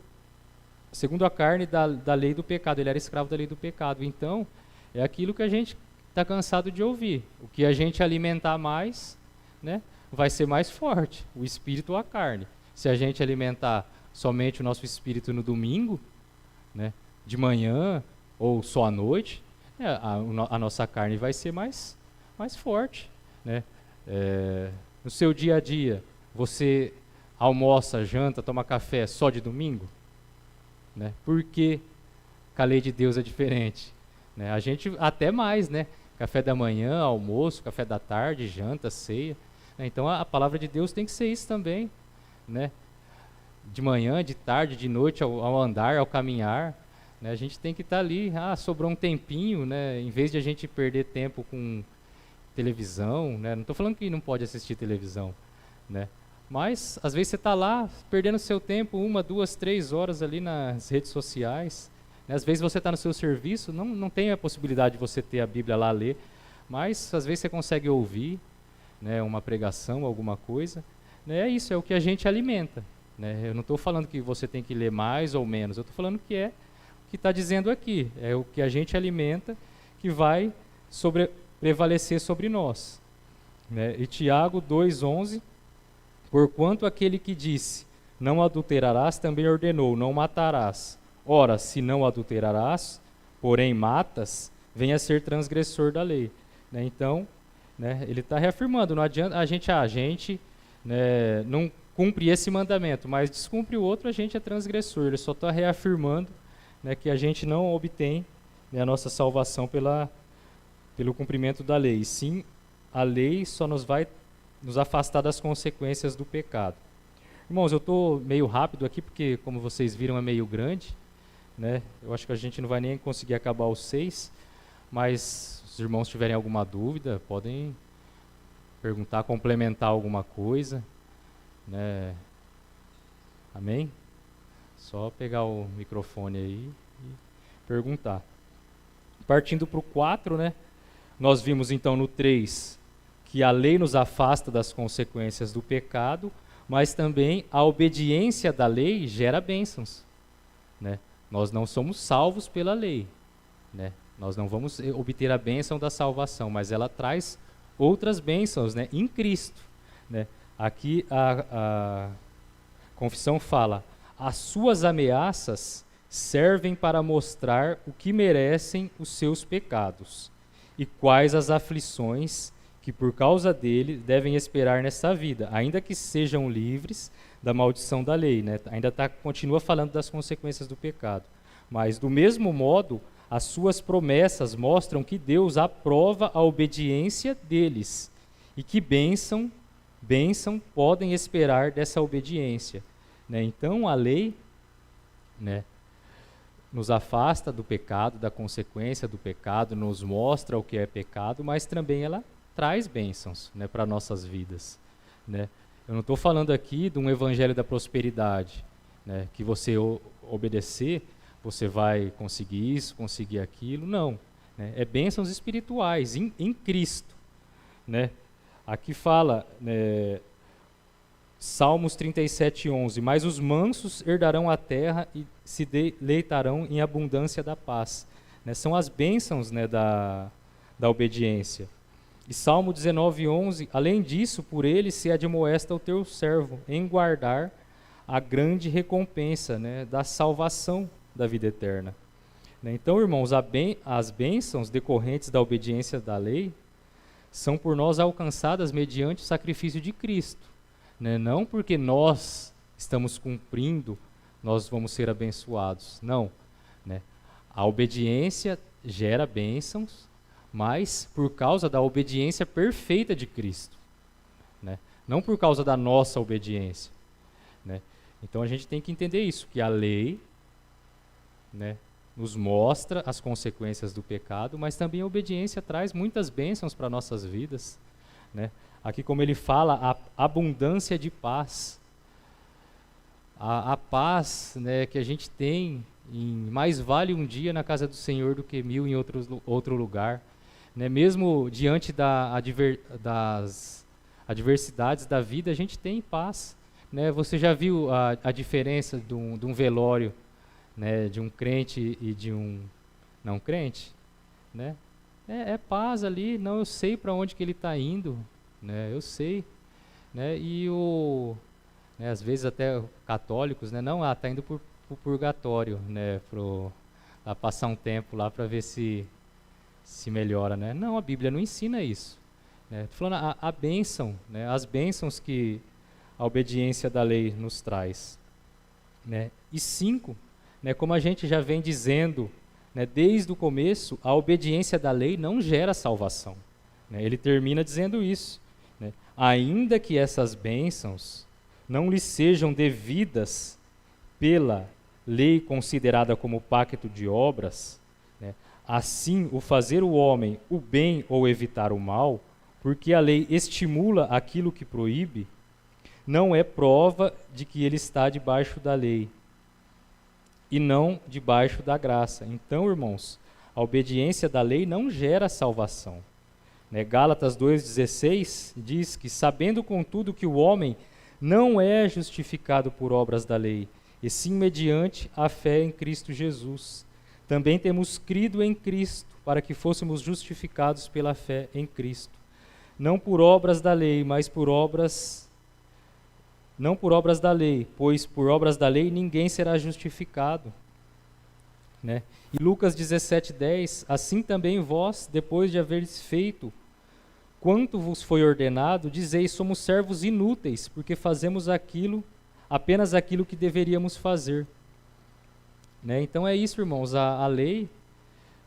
segundo a carne da lei do pecado, ele era escravo da lei do pecado. Então, é aquilo que a gente está cansado de ouvir. O que a gente alimentar mais, né, vai ser mais forte, o espírito ou a carne. Se a gente alimentar somente o nosso espírito no domingo, né, de manhã ou só à noite, a nossa carne vai ser mais forte. Né? No seu dia a dia, você almoça, janta, toma café só de domingo? Né? Por que a lei de Deus é diferente? Né? A gente até mais, né? Café da manhã, almoço, café da tarde, janta, ceia. Né? Então a palavra de Deus tem que ser isso também. Né? De manhã, de tarde, de noite, ao andar, ao caminhar. Né? A gente tem que estar ali, sobrou um tempinho, né? Em vez de a gente perder tempo com televisão, né? Não estou falando que não pode assistir televisão, né? Mas às vezes você está lá perdendo seu tempo 1, 2, 3 horas ali nas redes sociais. Né? Às vezes você está no seu serviço, não tem a possibilidade de você ter a Bíblia lá ler, mas às vezes você consegue ouvir, né, uma pregação, alguma coisa. Né? É isso, é o que a gente alimenta. Né? Eu não estou falando que você tem que ler mais ou menos, eu estou falando que é o que está dizendo aqui, é o que a gente alimenta que vai prevalecer sobre nós. Né? E Tiago 2,11, porquanto aquele que disse, não adulterarás, também ordenou, não matarás. Ora, se não adulterarás, porém matas, venha a ser transgressor da lei. Né? Então, né, ele está reafirmando, não adianta a gente né, não cumpre esse mandamento, mas descumpre o outro, a gente é transgressor. Ele só está reafirmando, né, que a gente não obtém, né, a nossa salvação pelo cumprimento da lei. Sim, a lei só nos vai nos afastar das consequências do pecado. Irmãos, eu estou meio rápido aqui, porque como vocês viram é meio grande, né? Eu acho que a gente não vai nem conseguir acabar os 6, mas se os irmãos tiverem alguma dúvida, podem perguntar, complementar alguma coisa, né? Amém? Só pegar o microfone aí e perguntar. Partindo para o 4, né? Nós vimos então no 3 que a lei nos afasta das consequências do pecado, mas também a obediência da lei gera bênçãos. Né? Nós não somos salvos pela lei. Né? Nós não vamos obter a bênção da salvação, mas ela traz outras bênçãos, né, em Cristo. Né? Aqui a confissão fala, as suas ameaças servem para mostrar o que merecem os seus pecados e quais as aflições que por causa dele devem esperar nessa vida, ainda que sejam livres da maldição da lei. Né? Ainda continua falando das consequências do pecado. Mas, do mesmo modo, as suas promessas mostram que Deus aprova a obediência deles e que bênção podem esperar dessa obediência. Né? Então, a lei, né, nos afasta do pecado, da consequência do pecado, nos mostra o que é pecado, mas também ela traz bênçãos, né, para nossas vidas. Né? Eu não estou falando aqui de um evangelho da prosperidade, né, que você obedecer, você vai conseguir isso, conseguir aquilo. Não. Né? É bênçãos espirituais em Cristo. Né? Aqui fala, né, Salmos 37:11, mas os mansos herdarão a terra e se deleitarão em abundância da paz. Né? São as bênçãos, né, da obediência. E Salmo 19:11, além disso, por ele se admoesta o teu servo em guardar a grande recompensa, né, da salvação da vida eterna. Né? Então, irmãos, as bênçãos decorrentes da obediência da lei são por nós alcançadas mediante o sacrifício de Cristo. Né? Não porque nós estamos cumprindo, nós vamos ser abençoados. Não. Né? A obediência gera bênçãos, mas por causa da obediência perfeita de Cristo. Né? Não por causa da nossa obediência. Né? Então a gente tem que entender isso, que a lei, né, nos mostra as consequências do pecado, mas também a obediência traz muitas bênçãos para nossas vidas. Né? Aqui, como ele fala, a abundância de paz. A paz, né, que a gente tem, mais vale um dia na casa do Senhor do que 1000 em outro lugar. né? Mesmo diante das adversidades da vida, a gente tem paz, né? Você já viu a diferença de um velório, né, de um crente e de um não crente, né? É paz ali, não, eu sei para onde que ele está indo, né? Eu sei, né? Né, às vezes até católicos, né? Não, está indo para o purgatório, né? Lá passar um tempo lá para ver se melhora, né? Não, a Bíblia não ensina isso. Tô falando a bênção, né? As bênçãos que a obediência da lei nos traz, né? E 5, né? Como a gente já vem dizendo, né? Desde o começo, a obediência da lei não gera salvação, né? Ele termina dizendo isso, né? Ainda que essas bênçãos não lhe sejam devidas pela lei considerada como pacto de obras, né? Assim, o fazer o homem o bem ou evitar o mal, porque a lei estimula aquilo que proíbe, não é prova de que ele está debaixo da lei e não debaixo da graça. Então, irmãos, a obediência da lei não gera salvação, né? Gálatas 2,16 diz que, sabendo contudo que o homem não é justificado por obras da lei, e sim mediante a fé em Cristo Jesus. Também temos crido em Cristo, para que fôssemos justificados pela fé em Cristo. Não por obras da lei, mas não por obras da lei, pois por obras da lei ninguém será justificado, né? E Lucas 17:10, assim também vós, depois de haveres feito quanto vos foi ordenado, dizeis, somos servos inúteis, porque fazemos apenas aquilo que deveríamos fazer, né? Então é isso, irmãos, a lei,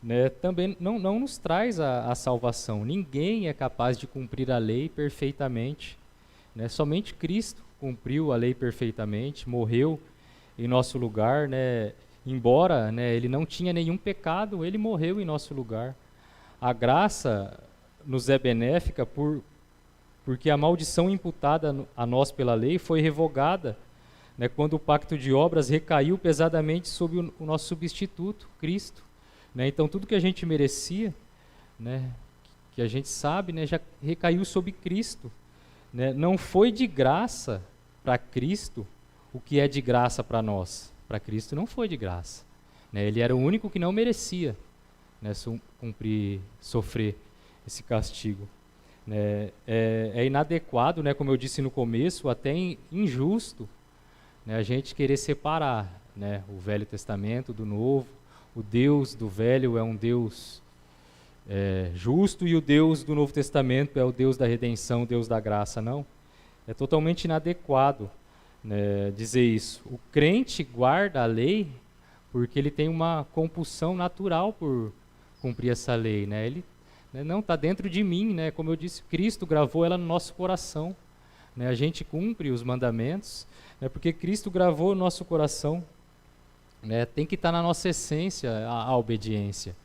né, também não nos traz a salvação. Ninguém é capaz de cumprir a lei perfeitamente, né? Somente Cristo cumpriu a lei perfeitamente, morreu em nosso lugar, né? Embora, né, ele não tinha nenhum pecado, ele morreu em nosso lugar. A graça nos é benéfica porque a maldição imputada a nós pela lei foi revogada, né, quando o pacto de obras recaiu pesadamente sobre o nosso substituto, Cristo, né? Então tudo que a gente merecia, né, que a gente sabe, né, já recaiu sobre Cristo, né? Não foi de graça para Cristo o que é de graça para nós. Para Cristo não foi de graça, né? Ele era o único que não merecia, né, sofrer esse castigo, né? É inadequado, né, como eu disse no começo, até injusto, né, a gente querer separar, né, o Velho Testamento do Novo. O Deus do Velho é um Deus justo e o Deus do Novo Testamento é o Deus da redenção, o Deus da graça. Não, é totalmente inadequado, né, dizer isso. O crente guarda a lei porque ele tem uma compulsão natural por cumprir essa lei, né? Ele, né, não está dentro de mim, né? Como eu disse, Cristo gravou ela no nosso coração, né? A gente cumpre os mandamentos, né, porque Cristo gravou no nosso coração, né? Tem que estar na nossa essência a obediência,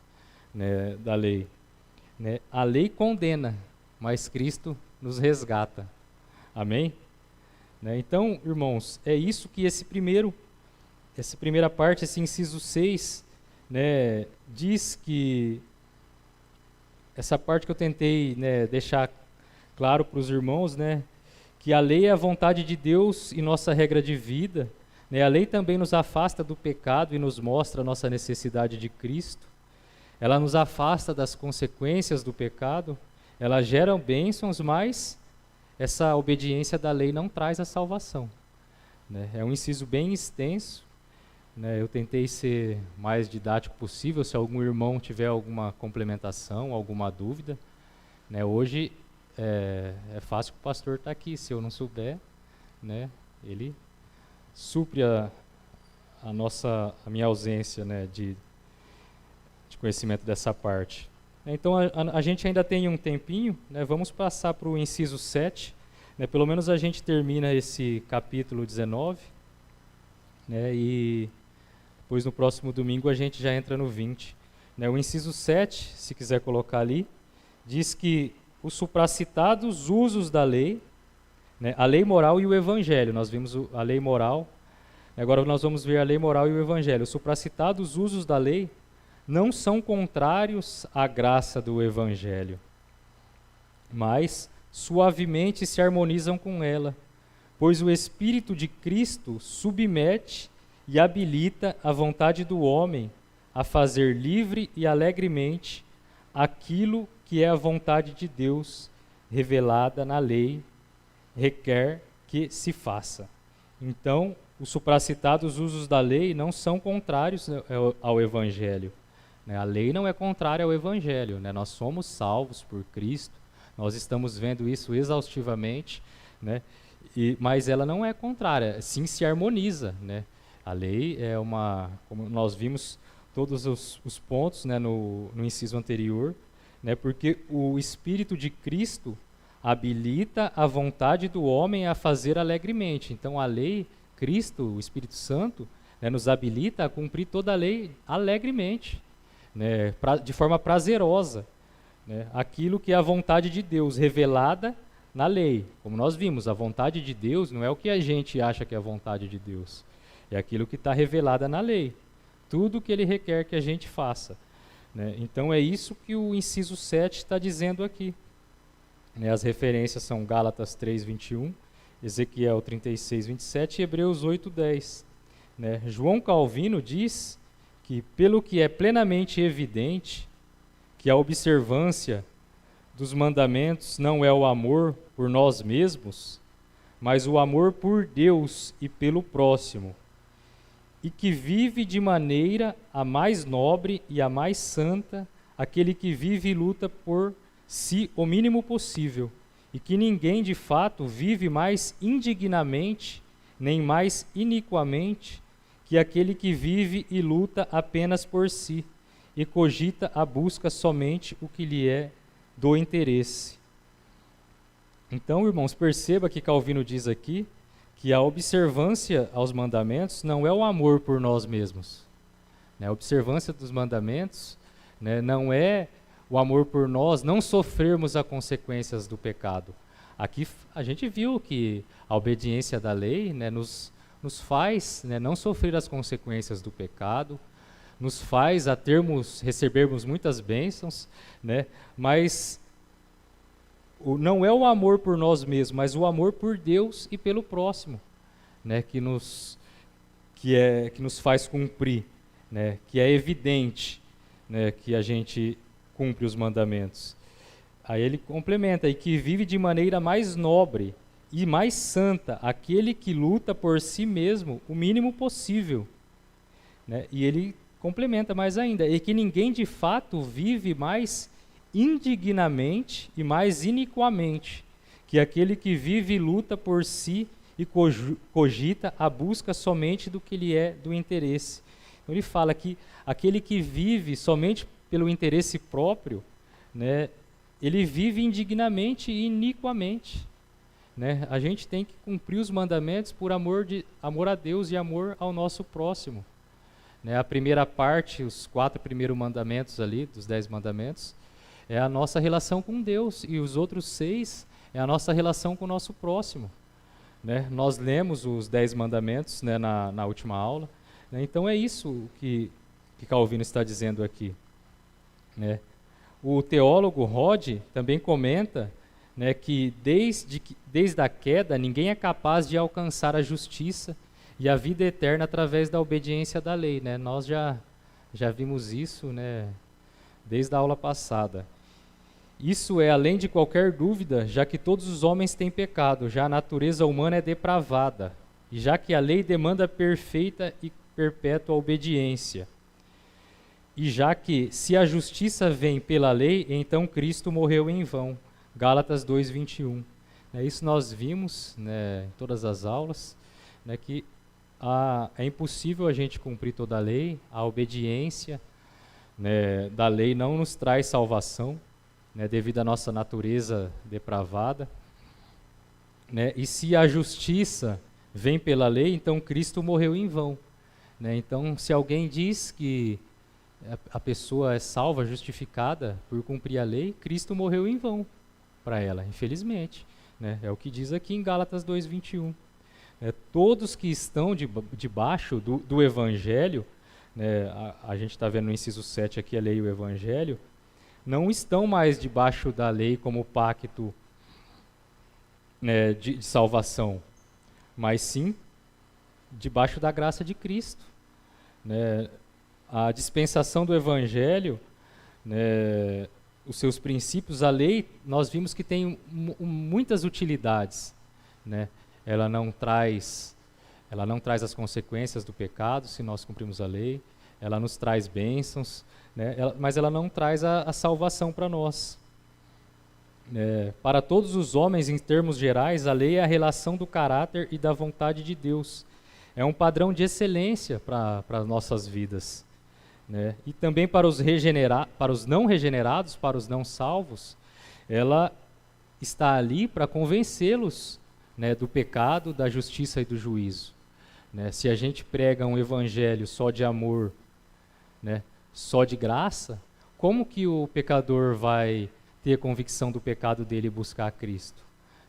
né, da lei, né? A lei condena, mas Cristo nos resgata. Amém? Né? Então, irmãos, é isso que essa primeira parte, esse inciso 6, né, diz que essa parte que eu tentei, né, deixar claro para os irmãos, né, que a lei é a vontade de Deus e nossa regra de vida, né? A lei também nos afasta do pecado e nos mostra a nossa necessidade de Cristo. Ela nos afasta das consequências do pecado, ela gera bênçãos, mas essa obediência da lei não traz a salvação, né? É um inciso bem extenso, né? Eu tentei ser mais didático possível. Se algum irmão tiver alguma complementação, alguma dúvida, né? Hoje é fácil que o pastor está aqui. Se eu não souber, né, ele supre a minha ausência, né, de conhecimento dessa parte. Então a gente ainda tem um tempinho, né? Vamos passar para o inciso 7, né? Pelo menos a gente termina esse capítulo 19, né? E depois no próximo domingo a gente já entra no 20, né? O inciso 7, se quiser colocar ali, diz que os supracitados usos da lei, né? A lei moral e o evangelho. Nós vimos a lei moral, agora nós vamos ver a lei moral e o evangelho. Os supracitados usos da lei não são contrários à graça do Evangelho, mas suavemente se harmonizam com ela, pois o Espírito de Cristo submete e habilita a vontade do homem a fazer livre e alegremente aquilo que é a vontade de Deus revelada na lei, requer que se faça. Então, os supracitados usos da lei não são contrários ao Evangelho. A lei não é contrária ao Evangelho. Nós somos salvos por Cristo, nós estamos vendo isso exaustivamente, mas ela não é contrária, sim se harmoniza. A lei é como nós vimos todos os pontos no inciso anterior, porque o Espírito de Cristo habilita a vontade do homem a fazer alegremente. Então a lei, Cristo, o Espírito Santo, nos habilita a cumprir toda a lei alegremente, de forma prazerosa. Aquilo que é a vontade de Deus revelada na lei. Como nós vimos, a vontade de Deus não é o que a gente acha que é a vontade de Deus. É aquilo que está revelada na lei. Tudo que ele requer que a gente faça. Então é isso que o inciso 7 está dizendo aqui. As referências são Gálatas 3:21, Ezequiel 36:27 e Hebreus 8:10. João Calvino diz que, pelo que é plenamente evidente que a observância dos mandamentos não é o amor por nós mesmos, mas o amor por Deus e pelo próximo, e que vive de maneira a mais nobre e a mais santa aquele que vive e luta por si o mínimo possível, e que ninguém de fato vive mais indignamente, nem mais iniquamente, que aquele que vive e luta apenas por si, e cogita a busca somente o que lhe é do interesse. Então, irmãos, perceba que Calvino diz aqui que a observância aos mandamentos não é o amor por nós mesmos. A observância dos mandamentos não é o amor por nós, não sofrermos as consequências do pecado. Aqui a gente viu que a obediência da lei nos faz não sofrer as consequências do pecado, nos faz a recebermos muitas bênçãos, mas não é o amor por nós mesmos, mas o amor por Deus e pelo próximo, que nos faz cumprir, que é evidente, que a gente cumpre os mandamentos. Aí ele complementa, e que vive de maneira mais nobre e mais santa aquele que luta por si mesmo o mínimo possível. E ele complementa mais ainda, e que ninguém de fato vive mais indignamente e mais iniquamente que aquele que vive e luta por si e cogita a busca somente do que lhe é do interesse. Então ele fala que aquele que vive somente pelo interesse próprio, ele vive indignamente e iniquamente. A gente tem que cumprir os mandamentos por amor a Deus e amor ao nosso próximo. A primeira parte, os 4 primeiros mandamentos ali, dos 10 mandamentos, é a nossa relação com Deus, e os outros 6 é a nossa relação com o nosso próximo. Nós lemos os 10 mandamentos na última aula, então é isso que Calvino está dizendo aqui. O teólogo Rod também comenta que desde a queda ninguém é capaz de alcançar a justiça e a vida eterna através da obediência da lei. Nós já vimos isso desde a aula passada. Isso é além de qualquer dúvida, já que todos os homens têm pecado, já a natureza humana é depravada, e já que a lei demanda perfeita e perpétua obediência. E já que, se a justiça vem pela lei, então Cristo morreu em vão. Gálatas 2:21. Isso nós vimos em todas as aulas, que é impossível a gente cumprir toda a lei, a obediência da lei não nos traz salvação, devido à nossa natureza depravada. E se a justiça vem pela lei, então Cristo morreu em vão. Então, se alguém diz que a pessoa é salva, justificada por cumprir a lei, Cristo morreu em vão para ela, infelizmente. É o que diz aqui em Gálatas 2:21. Todos que estão debaixo do Evangelho né, a gente está vendo no inciso 7 aqui, a lei e o evangelho, não estão mais debaixo da lei como pacto, né, de salvação, mas sim debaixo da graça de Cristo, né? A dispensação do evangelho, né, os seus princípios, a lei, nós vimos que tem muitas utilidades, né? Ela não traz as consequências do pecado se nós cumprimos a lei, ela nos traz bênçãos, né? Mas ela não traz a salvação para nós. Para todos os homens, em termos gerais, a lei é a relação do caráter e da vontade de Deus. É um padrão de excelência para as nossas vidas, né? E também para os não regenerados, para os não salvos, ela está ali para convencê-los, né, do pecado, da justiça e do juízo, né? Se a gente prega um evangelho só de amor, né, só de graça, como que o pecador vai ter convicção do pecado dele e buscar a Cristo,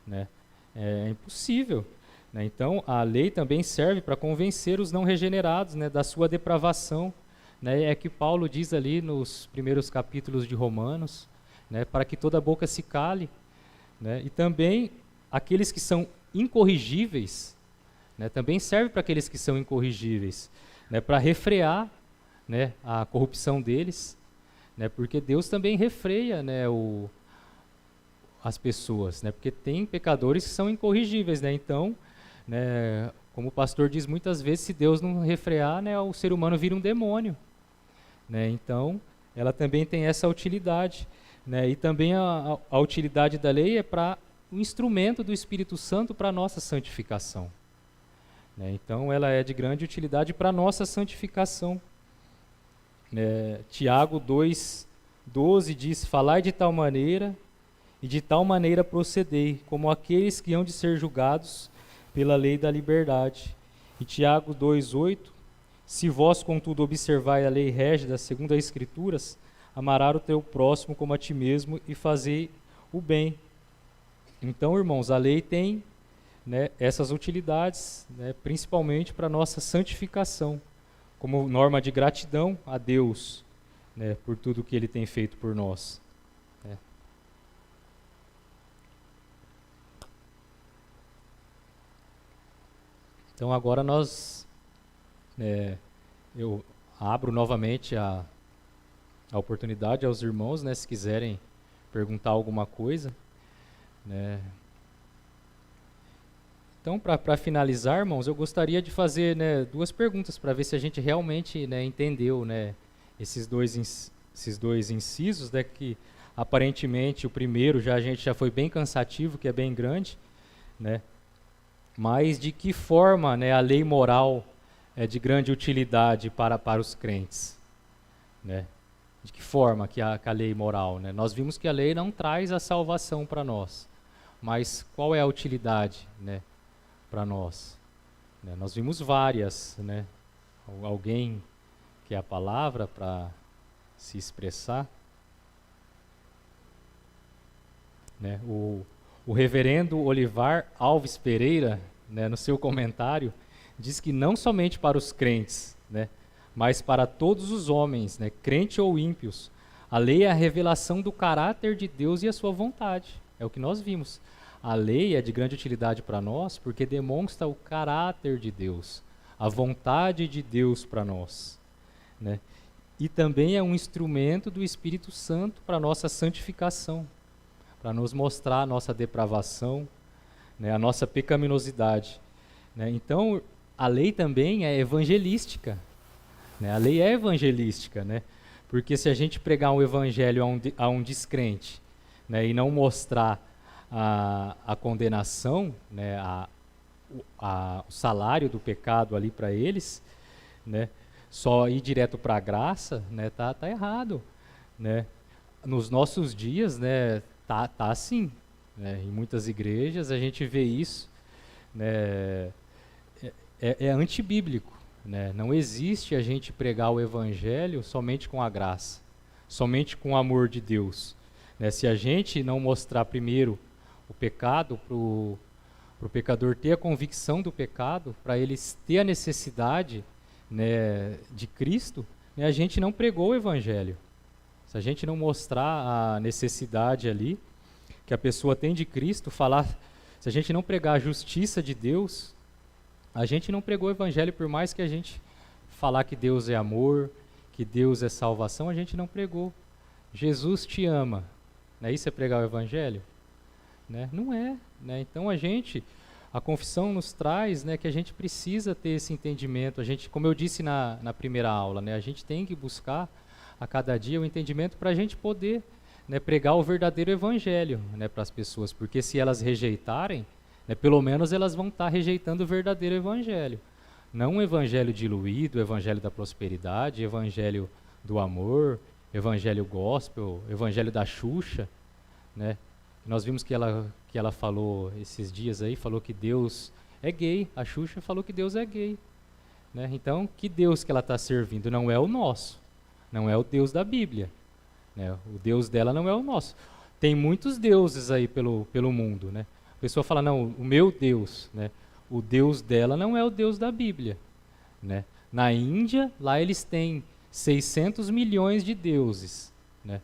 né? É impossível, né? Então, a lei também serve para convencer os não regenerados, né, da sua depravação, né? É que Paulo diz ali nos primeiros capítulos de Romanos, né, para que toda boca se cale, né? E também aqueles que são incorrigíveis, né, também serve para aqueles que são incorrigíveis, né, para refrear, né, a corrupção deles, né, porque Deus também refreia, né, as pessoas, né, porque tem pecadores que são incorrigíveis, né, então, né, como o pastor diz muitas vezes, se Deus não refrear, né, o ser humano vira um demônio, né, então ela também tem essa utilidade, né, e também a utilidade da lei é para o instrumento do Espírito Santo para a nossa santificação, né, então ela é de grande utilidade para a nossa santificação. Tiago 2,12 diz: falai de tal maneira e de tal maneira procedei, como aqueles que hão de ser julgados pela lei da liberdade. E Tiago 2,8: se vós, contudo, observai a lei régida segundo as Escrituras, amarás o teu próximo como a ti mesmo e fazei o bem. Então, irmãos, a lei tem, né, essas utilidades, né, principalmente para a nossa santificação, como norma de gratidão a Deus, né, por tudo que Ele tem feito por nós, né. Então agora eu abro novamente a oportunidade aos irmãos, né, se quiserem perguntar alguma coisa, né. Então, para finalizar, irmãos, eu gostaria de fazer, né, duas perguntas para ver se a gente realmente, né, entendeu, né, esses dois incisos, né, que aparentemente o primeiro a gente já foi bem cansativo, que é bem grande, né, mas de que forma, né, a lei moral é de grande utilidade para os crentes, né? De que forma que a lei moral, né? Nós vimos que a lei não traz a salvação para nós, mas qual é a utilidade, né, para nós, né? Nós vimos várias, né? Alguém quer a palavra para se expressar, né? O reverendo Olivar Alves Pereira, né, no seu comentário, diz que não somente para os crentes, né, mas para todos os homens, né, crente ou ímpios, a lei é a revelação do caráter de Deus e a sua vontade. É o que nós vimos. A lei é de grande utilidade para nós porque demonstra o caráter de Deus, a vontade de Deus para nós, né? E também é um instrumento do Espírito Santo para a nossa santificação, para nos mostrar a nossa depravação, né, a nossa pecaminosidade, né? Então, a lei também é evangelística, né? A lei é evangelística, né? Porque se a gente pregar um evangelho a um descrente, né, e não mostrar a condenação, né, o salário do pecado ali para eles, né, só ir direto para a graça, né, tá errado, né? Nos nossos dias, né, tá assim, né? Em muitas igrejas a gente vê isso, né? É antibíblico, né? Não existe a gente pregar o evangelho somente com a graça, somente com o amor de Deus, né? Se a gente não mostrar primeiro o pecado para o pecador ter a convicção do pecado, para ele ter a necessidade, né, de Cristo, né, a gente não pregou o Evangelho. Se a gente não mostrar a necessidade ali que a pessoa tem de Cristo, se a gente não pregar a justiça de Deus, a gente não pregou o Evangelho. Por mais que a gente falar que Deus é amor, que Deus é salvação, a gente não pregou. Jesus te ama. Não é isso é pregar o Evangelho? Né? Não é. Né? Então a confissão nos traz, né, que a gente precisa ter esse entendimento. A gente, como eu disse na primeira aula, né, a gente tem que buscar a cada dia o entendimento para a gente poder, né, pregar o verdadeiro Evangelho, né, para as pessoas. Porque se elas rejeitarem, né, pelo menos elas vão estar rejeitando o verdadeiro Evangelho. Não o Evangelho diluído, o Evangelho da prosperidade, o Evangelho do amor, o Evangelho gospel, o Evangelho da Xuxa, né? Nós vimos que ela falou esses dias aí, falou que Deus é gay. A Xuxa falou que Deus é gay. Né? Então, que Deus que ela está servindo não é o nosso. Não é o Deus da Bíblia. Né? O Deus dela não é o nosso. Tem muitos deuses aí pelo mundo. Né? A pessoa fala, não, o meu Deus. Né? O Deus dela não é o Deus da Bíblia. Né? Na Índia, lá eles têm 600 milhões de deuses. Né?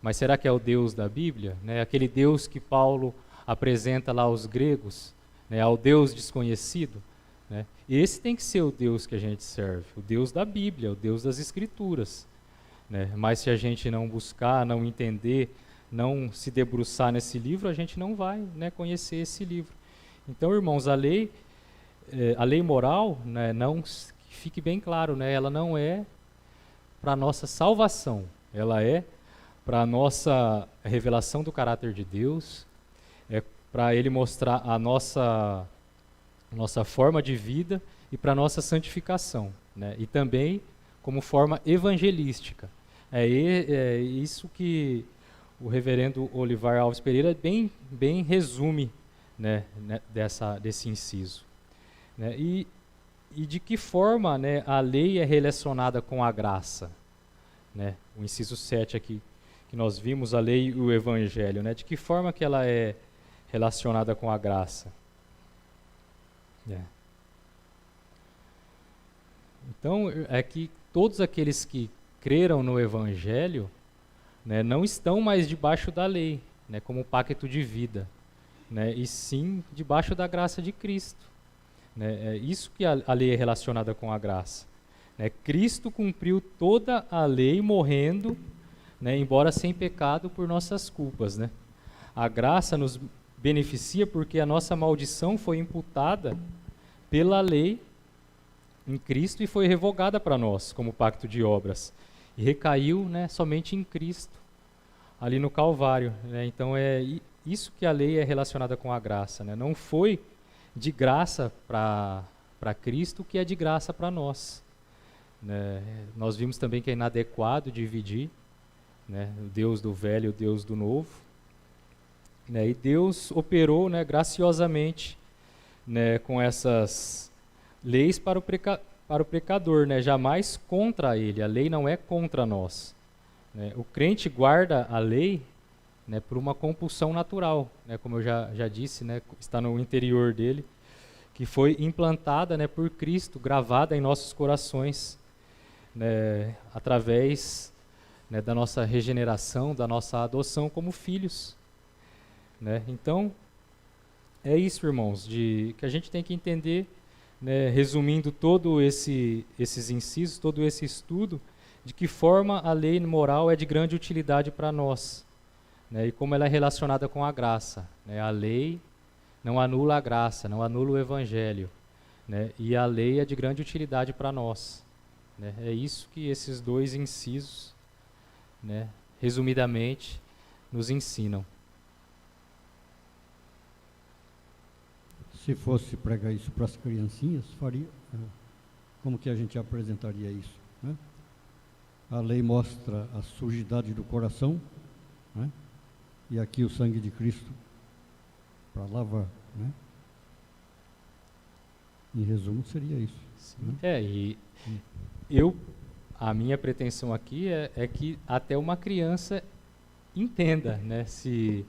Mas será que é o Deus da Bíblia? Né? Aquele Deus que Paulo apresenta lá aos gregos, né? Ao Deus desconhecido? Né? Esse tem que ser o Deus que a gente serve, o Deus da Bíblia, o Deus das Escrituras. Né? Mas se a gente não buscar, não entender, não se debruçar nesse livro, a gente não vai, né, conhecer esse livro. Então, irmãos, a lei moral, né, não, que fique bem claro, né, ela não é para a nossa salvação, ela é para a nossa revelação do caráter de Deus, é para Ele mostrar a nossa forma de vida e para a nossa santificação, né? E também como forma evangelística. É isso que o reverendo Olivar Alves Pereira bem resume, né, desse inciso. Né? E de que forma, né, a lei é relacionada com a graça? Né? O inciso 7 aqui, que nós vimos, a lei e o evangelho, né? De que forma que ela é relacionada com a graça? Então, é que todos aqueles que creram no evangelho, né, não estão mais debaixo da lei, né, como pacto de vida, né, e sim debaixo da graça de Cristo. Né? É isso que a lei é relacionada com a graça. Né? Cristo cumpriu toda a lei morrendo, né, embora sem pecado, por nossas culpas. Né? A graça nos beneficia porque a nossa maldição foi imputada pela lei em Cristo e foi revogada para nós como pacto de obras. E recaiu, né, somente em Cristo, ali no Calvário. Né? Então é isso que a lei é relacionada com a graça. Né? Não foi de graça para Cristo que é de graça para nós. Né? Nós vimos também que é inadequado dividir, né, o Deus do velho e o Deus do novo. Né? E Deus operou, né, graciosamente, né, com essas leis para o pecador, né, jamais contra ele. A lei não é contra nós. Né? O crente guarda a lei, né, por uma compulsão natural, né, como eu já disse, né, está no interior dele, que foi implantada, né, por Cristo, gravada em nossos corações, né, através, né, da nossa regeneração, da nossa adoção como filhos. Né? Então, é isso, irmãos, que a gente tem que entender, né, resumindo todo esses incisos, todo esse estudo, de que forma a lei moral é de grande utilidade para nós, né, e como ela é relacionada com a graça. Né? A lei não anula a graça, não anula o evangelho, né, e a lei é de grande utilidade para nós. Né? É isso que esses dois incisos, né, resumidamente, nos ensinam. Se fosse pregar isso para as criancinhas, como que a gente apresentaria isso? Né? A lei mostra a sujidade do coração, né? E aqui o sangue de Cristo para lavar. Né? Em resumo, seria isso. Né? E a minha pretensão aqui é que até uma criança entenda, né? Se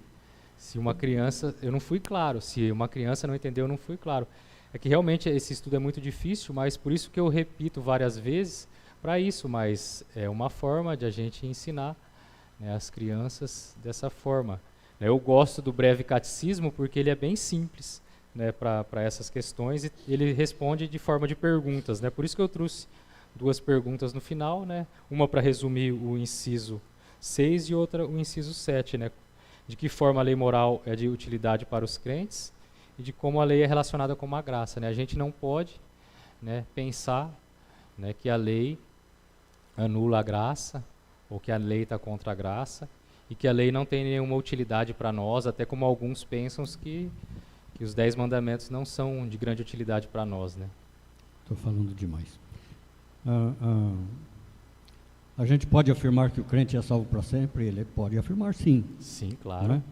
uma criança, eu não fui claro, se uma criança não entendeu, eu não fui claro. É que realmente esse estudo é muito difícil, mas por isso que eu repito várias vezes para isso, mas é uma forma de a gente ensinar, né, as crianças dessa forma. Eu gosto do breve catecismo porque ele é bem simples, né, para essas questões, e ele responde de forma de perguntas, né? Por isso que eu trouxe 2 perguntas no final, né? Uma para resumir o inciso 6 e outra o inciso 7, né? De que forma a lei moral é de utilidade para os crentes e de como a lei é relacionada com a graça, né? A gente não pode, né, pensar, né, que a lei anula a graça ou que a lei está contra a graça e que a lei não tem nenhuma utilidade para nós, até como alguns pensam que os 10 mandamentos não são de grande utilidade para nós, né? Estou falando demais. A gente pode afirmar que o crente é salvo para sempre? Ele pode afirmar sim. Sim, claro. Né?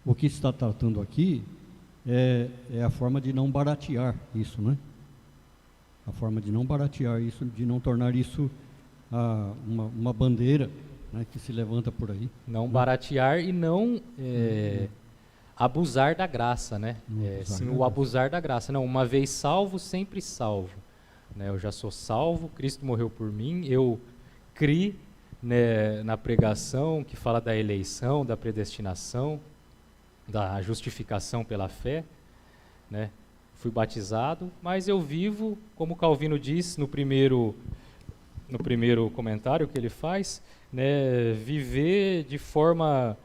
O que está tratando aqui é a forma de não baratear isso, né? A forma de não baratear isso, de não tornar isso uma bandeira, né, que se levanta por aí. Não baratear e não abusar da graça, né? O abusar da graça. Não, uma vez salvo, sempre salvo. Né? Eu já sou salvo, Cristo morreu por mim, eu criei, né, na pregação que fala da eleição, da predestinação, da justificação pela fé, né? Fui batizado, mas eu vivo, como Calvino diz no primeiro comentário que ele faz, né, viver de forma,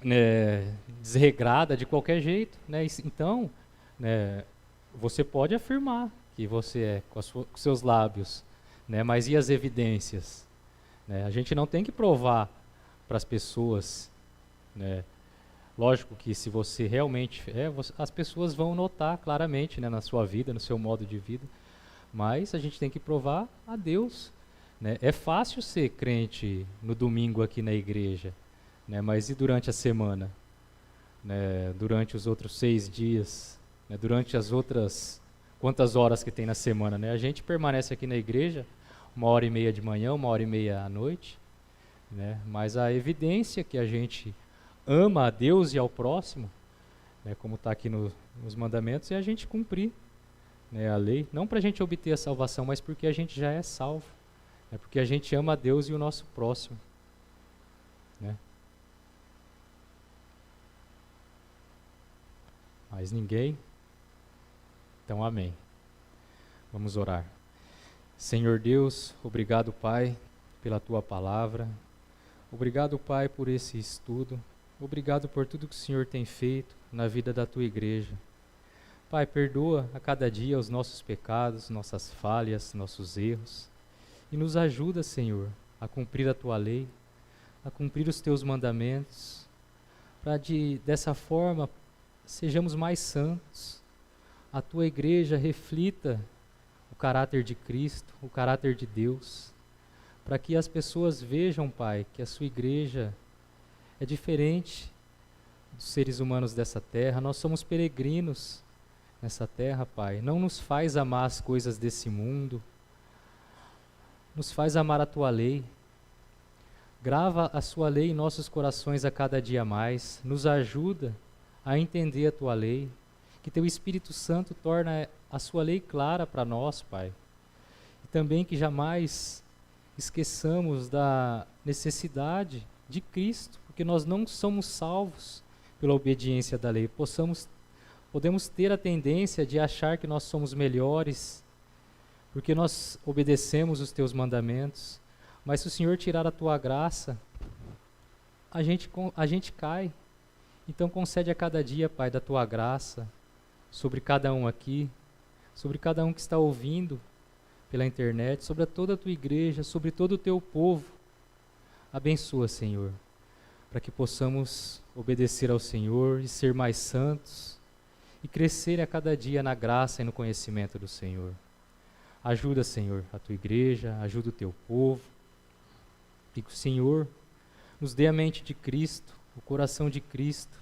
né, desregrada, de qualquer jeito, né? Então, né, você pode afirmar que você é com seus lábios, né, mas e as evidências? Né? A gente não tem que provar para as pessoas, né? Lógico que se você realmente as pessoas vão notar claramente, né, na sua vida, no seu modo de vida, mas a gente tem que provar a Deus, né? É fácil ser crente no domingo aqui na igreja, né, mas e durante a semana? Né, durante os outros 6 dias, né, durante as outras quantas horas que tem na semana? Né? A gente permanece aqui na igreja 1h30 de manhã, 1h30 à noite, né, mas a evidência que a gente ama a Deus e ao próximo, né, como está aqui nos mandamentos, é a gente cumprir, né, a lei, não para a gente obter a salvação, mas porque a gente já é salvo, né, porque a gente ama a Deus e o nosso próximo. Né. Mais ninguém? Então, amém. Vamos orar. Senhor Deus, obrigado, Pai, pela Tua palavra. Obrigado, Pai, por esse estudo. Obrigado por tudo que o Senhor tem feito na vida da Tua igreja. Pai, perdoa a cada dia os nossos pecados, nossas falhas, nossos erros. E nos ajuda, Senhor, a cumprir a Tua lei, a cumprir os Teus mandamentos, para dessa forma sejamos mais santos. A Tua igreja reflita o caráter de Cristo, o caráter de Deus, para que as pessoas vejam, Pai, que a Sua igreja é diferente dos seres humanos dessa terra. Nós somos peregrinos nessa terra, Pai. Não nos faz amar as coisas desse mundo, nos faz amar a Tua lei. Grava a Sua lei em nossos corações a cada dia mais, nos ajuda a entender a Tua lei, que Teu Espírito Santo torna a Sua lei clara para nós, Pai. E também que jamais esqueçamos da necessidade de Cristo, porque nós não somos salvos pela obediência da lei. Podemos ter a tendência de achar que nós somos melhores, porque nós obedecemos os Teus mandamentos, mas se o Senhor tirar a Tua graça, a gente cai. Então concede a cada dia, Pai, da Tua graça, sobre cada um aqui, sobre cada um que está ouvindo pela internet, sobre toda a Tua igreja, sobre todo o Teu povo. Abençoa, Senhor, para que possamos obedecer ao Senhor e ser mais santos e crescer a cada dia na graça e no conhecimento do Senhor. Ajuda, Senhor, a Tua igreja, ajuda o Teu povo, e que o Senhor nos dê a mente de Cristo, o coração de Cristo,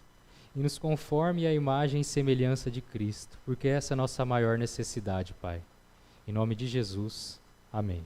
e nos conforme à imagem e semelhança de Cristo, porque essa é a nossa maior necessidade, Pai. Em nome de Jesus, amém.